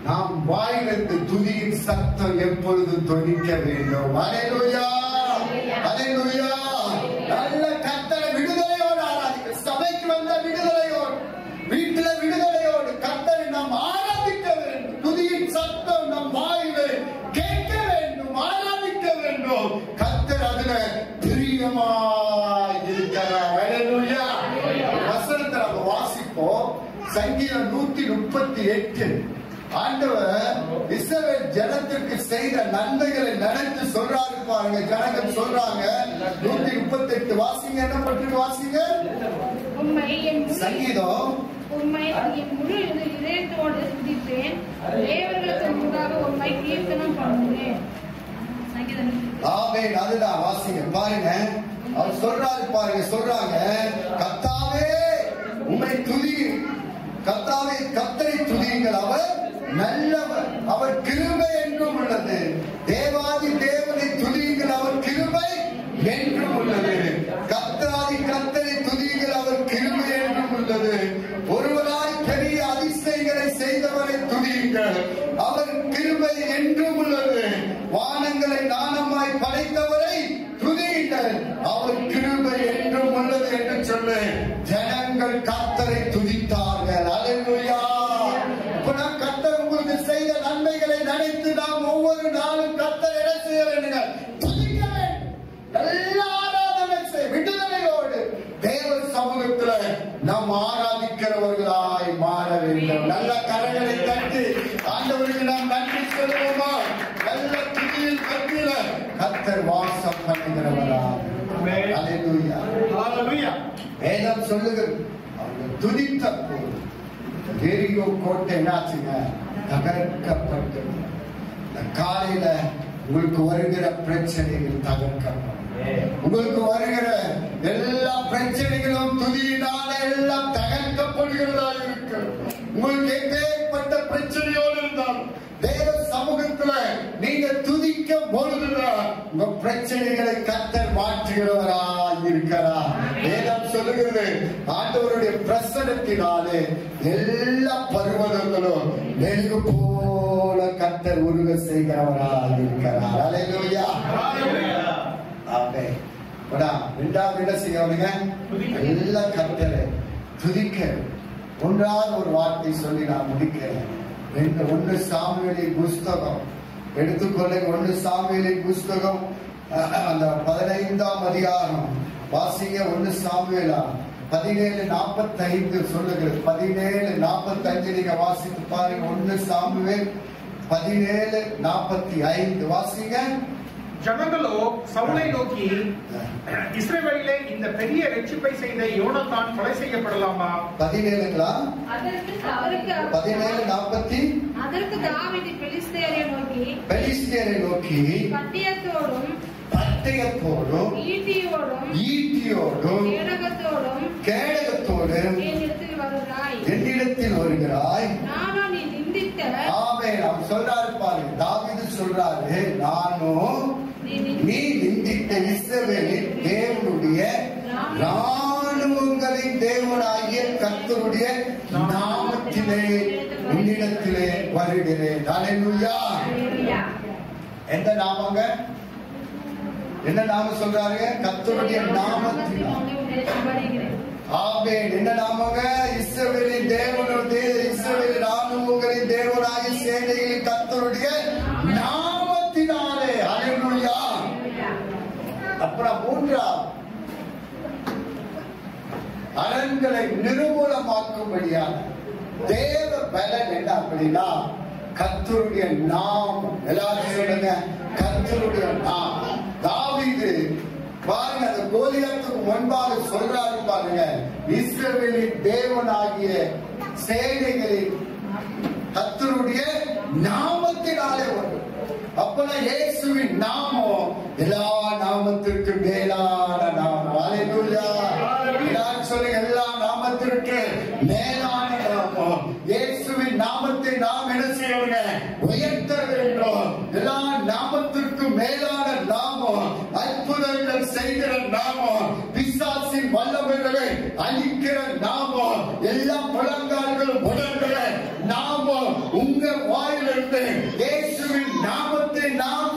நாம் வாயிலிருந்து துதியின் சத்தம் எப்பொழுது தொனிக்க வேண்டும். ஹல்லேலூயா, ஹல்லேலூயா. நல்ல கர்த்தரை விடுதலையோடு ஆராதிக்க, சபைக்கு வந்த விடுதலையோடு, வீட்டில விடுதலையோடு கர்த்தரை நாம் ஆராதிக்க வேண்டும். துதியின் சத்தம் நம் வாயிலே கேட்க வேண்டும், ஆராதிக்க வேண்டும். கர்த்தர் அதுல பிரியமாய் இருக்கிறார். ஹல்லேலூயா. வசனத்தை நம்ம வாசிப்போம். சங்கீதம் 138. ஆண்டவர் இஸ்ரவேல் ஜனத்திற்கு செய்த நன்மைகளை நினைத்து சொல்றாரு பாருங்க. ஜனங்கள் சொல்றாங்க. 138 வாசிங்க. என்ன பற்றி வாசிங்க? சங்கீதம். உம்மை என் முழு இதயத்தோடு துதிப்பேன், தேவர்களுக்கு முன்பாக உம்மை கீர்த்தனம் பண்ணுவேன். ஆமென். அதுதான் வாசிங்க பாருங்க. அவர் சொல்றாரு பாருங்க. சொல்றாங்க, கர்த்தாவே உம்மை துதி, கர்த்தாவே கர்த்தரை துதியுங்கள், அவர் நல்லவர், அவர் கிருபை என்றும் உள்ளது. தேவாதி தேவனை துதியுங்கள், அவர் கிருபை என்றும் உள்ளது. கர்த்தாதி கர்த்தரை துதியுங்கள், அவர் கிருபை என்றும் உள்ளது. ஒருவராய் பெரிய அதிசயங்களை செய்தவரை துதியுங்கள், அவர் கிருபை என்றும் உள்ளது. வானங்களை நாணமாய் படைத்தவரை துதியுங்கள், அவர் கிருபை என்றும் உள்ளது என்று சொல்லி ஜனங்கள் கர்த்தரை துதித்தார்கள். ஹல்லேலூயா. இப்ப கர்த்தர் உங்களுக்கு செய்த நன்மைகளை நினைத்து நாம் ஒவ்வொரு நாளும் கர்த்தர் என்ன செய்ய வேண்டும்? துதிக்க வேண்டும். நல்ல ஆராதனை செய்ய, விடுதலையோடு தேவ சமூகத்தில் நாம் ஆராதிக்கிறவர்களாய் மாற வேண்டும். நல்ல கரங்களை தட்டி சொல்லுவோமா? நல்ல துதியின் மத்தியில கர்த்தர் வாசம் பண்ணுகிறவரா. ஹல்லேலூயா, ஹalleluya. வேதம் சொல்லுகிறது அவங்க துதித்த போது எரிகோ கோட்டை என்னாச்சுங்க? தகர்க்கப்பட்டது. இந்த காலையில உங்களுக்கு வருகிற பிரச்சனைகள் தகர்க்கப்படும். உங்களுக்கு வருகிற எல்லா பிரச்சனைகளும் துதியினால எல்லாம் தகர்க்கப்படுகிறதா இருக்கு. உங்களுக்கு எப்பேற்பட்ட பிரச்சனையோடு இருந்தால் தேவ சமூகத்துல நீங்க துதிக்கும் பொழுதுதான் உங்க பிரச்சனைகளை கர்த்தர் மாற்றுகிறவரா இருக்கிறார். வேதம் சொல்லுகிறது ஆண்டவருடைய பிரசன்னத்தினாலே எல்லா பர்வதங்களும் மெழுகு போல கர்த்தர் உருக செய்கிறவரா இருக்கிறார். ஹல்லேலூயா, ஆமென். இரண்டாவது என்ன செய்யணுங்க? எல்லா கர்த்தரை துதிக்க. ஒன்றாவது ஒரு வார்த்தை சொல்லி நான் முடிக்கிறேன். 1 சாமுவேலின் புஸ்தகம் எடுத்துக்கொள்ளுங்க. 1 சாமுவேலின் புஸ்தகம் அந்த 15ஆம் அதிகாரம் வாசிங்க. 1 சாமுவேலா 17:45 சொல்லுகிறது. 17:45 நீங்க வாசித்து பாருங்க. 1 சாமுவேல் 17:45 வாசிங்க. ஜனங்களோ சவுலை நோக்கி, இஸ்ரவேலிலே இந்த பெரிய ரட்சிப்பை செய்த யோனத்தான் கொலை செய்யப்படலாமா? 17ங்களா? அதற்கு 17:40 அதற்கு தாவீது பெலிஸ்தேரை நோக்கி பட்டயத்தோடும் ஈட்டியோடும் கேடகத்தோடும் என்னிடத்தில் வருகிறாய். நானோ நீ நிந்தித்த. ஆமென். அவர் சொல்றாரு பாருங்க, தாவீது சொல்றாரு, நானும் நீ நிந்தித்த இஸ்ரவேலின் தேவனுடைய ராணுவங்களின் தேவனாகிய கர்த்தருடைய நாமத்திலே உன்னிடத்திலே வருகிறேன். ஹல்லேலூயா. எந்த நாமங்க? என்ன நாமம் சொல்றாரு? கர்த்தருடைய நாமத்திலே. ஆமென். என்ன நாமங்க? இஸ்ரவேலின் தேவனுடைய, இஸ்ரவேலின் ராணுவங்களின் தேவனாகிய சேனைகளின் கர்த்தருடைய நாமத்தினாலே. ஹல்லேலூயா. அப்புறம் 3ஆவது அரண்களை நிர்மூலமாக்கும்படியான தேவ பலன் என்ன அப்படின்னா கர்த்தருடைய நாமம். எல்லாரும் சொல்லுங்க, கர்த்தருடைய நாமம். தாவீது பாருங்க, அந்த கோலியாத்துக்கு முன்பாக சொல்றாரு பாருங்க, இஸ்ரவேலின் தேவனாகிய சேனைகளின் கர்த்தருடைய நாமத்தினாலே வரும். அப்பனா இயேசுவின் நாமம் எல்லா நாமத்திற்கு மேலான நாமம். ஹல்லேலூயா. எல்லாரும் சொல்லுங்க, எல்லா நாமத்திற்கு மேலான நாமம். இயேசுவின் நாமத்தை நாம் என்ன செய்யணுங்க? உயர்த்த வேண்டும். எல்லா நாமத்திற்கும் மேலான நாமம், அற்புதங்கள் செய்கிற நாமம், பிசாசின் வல்லமைகளை அழிக்கிற நாமம், எல்லா புலங்கால்களும் உடன்கிற நாமம். உங்க வாயிலிருந்து இயேசுவின் நாமத்தை நாம்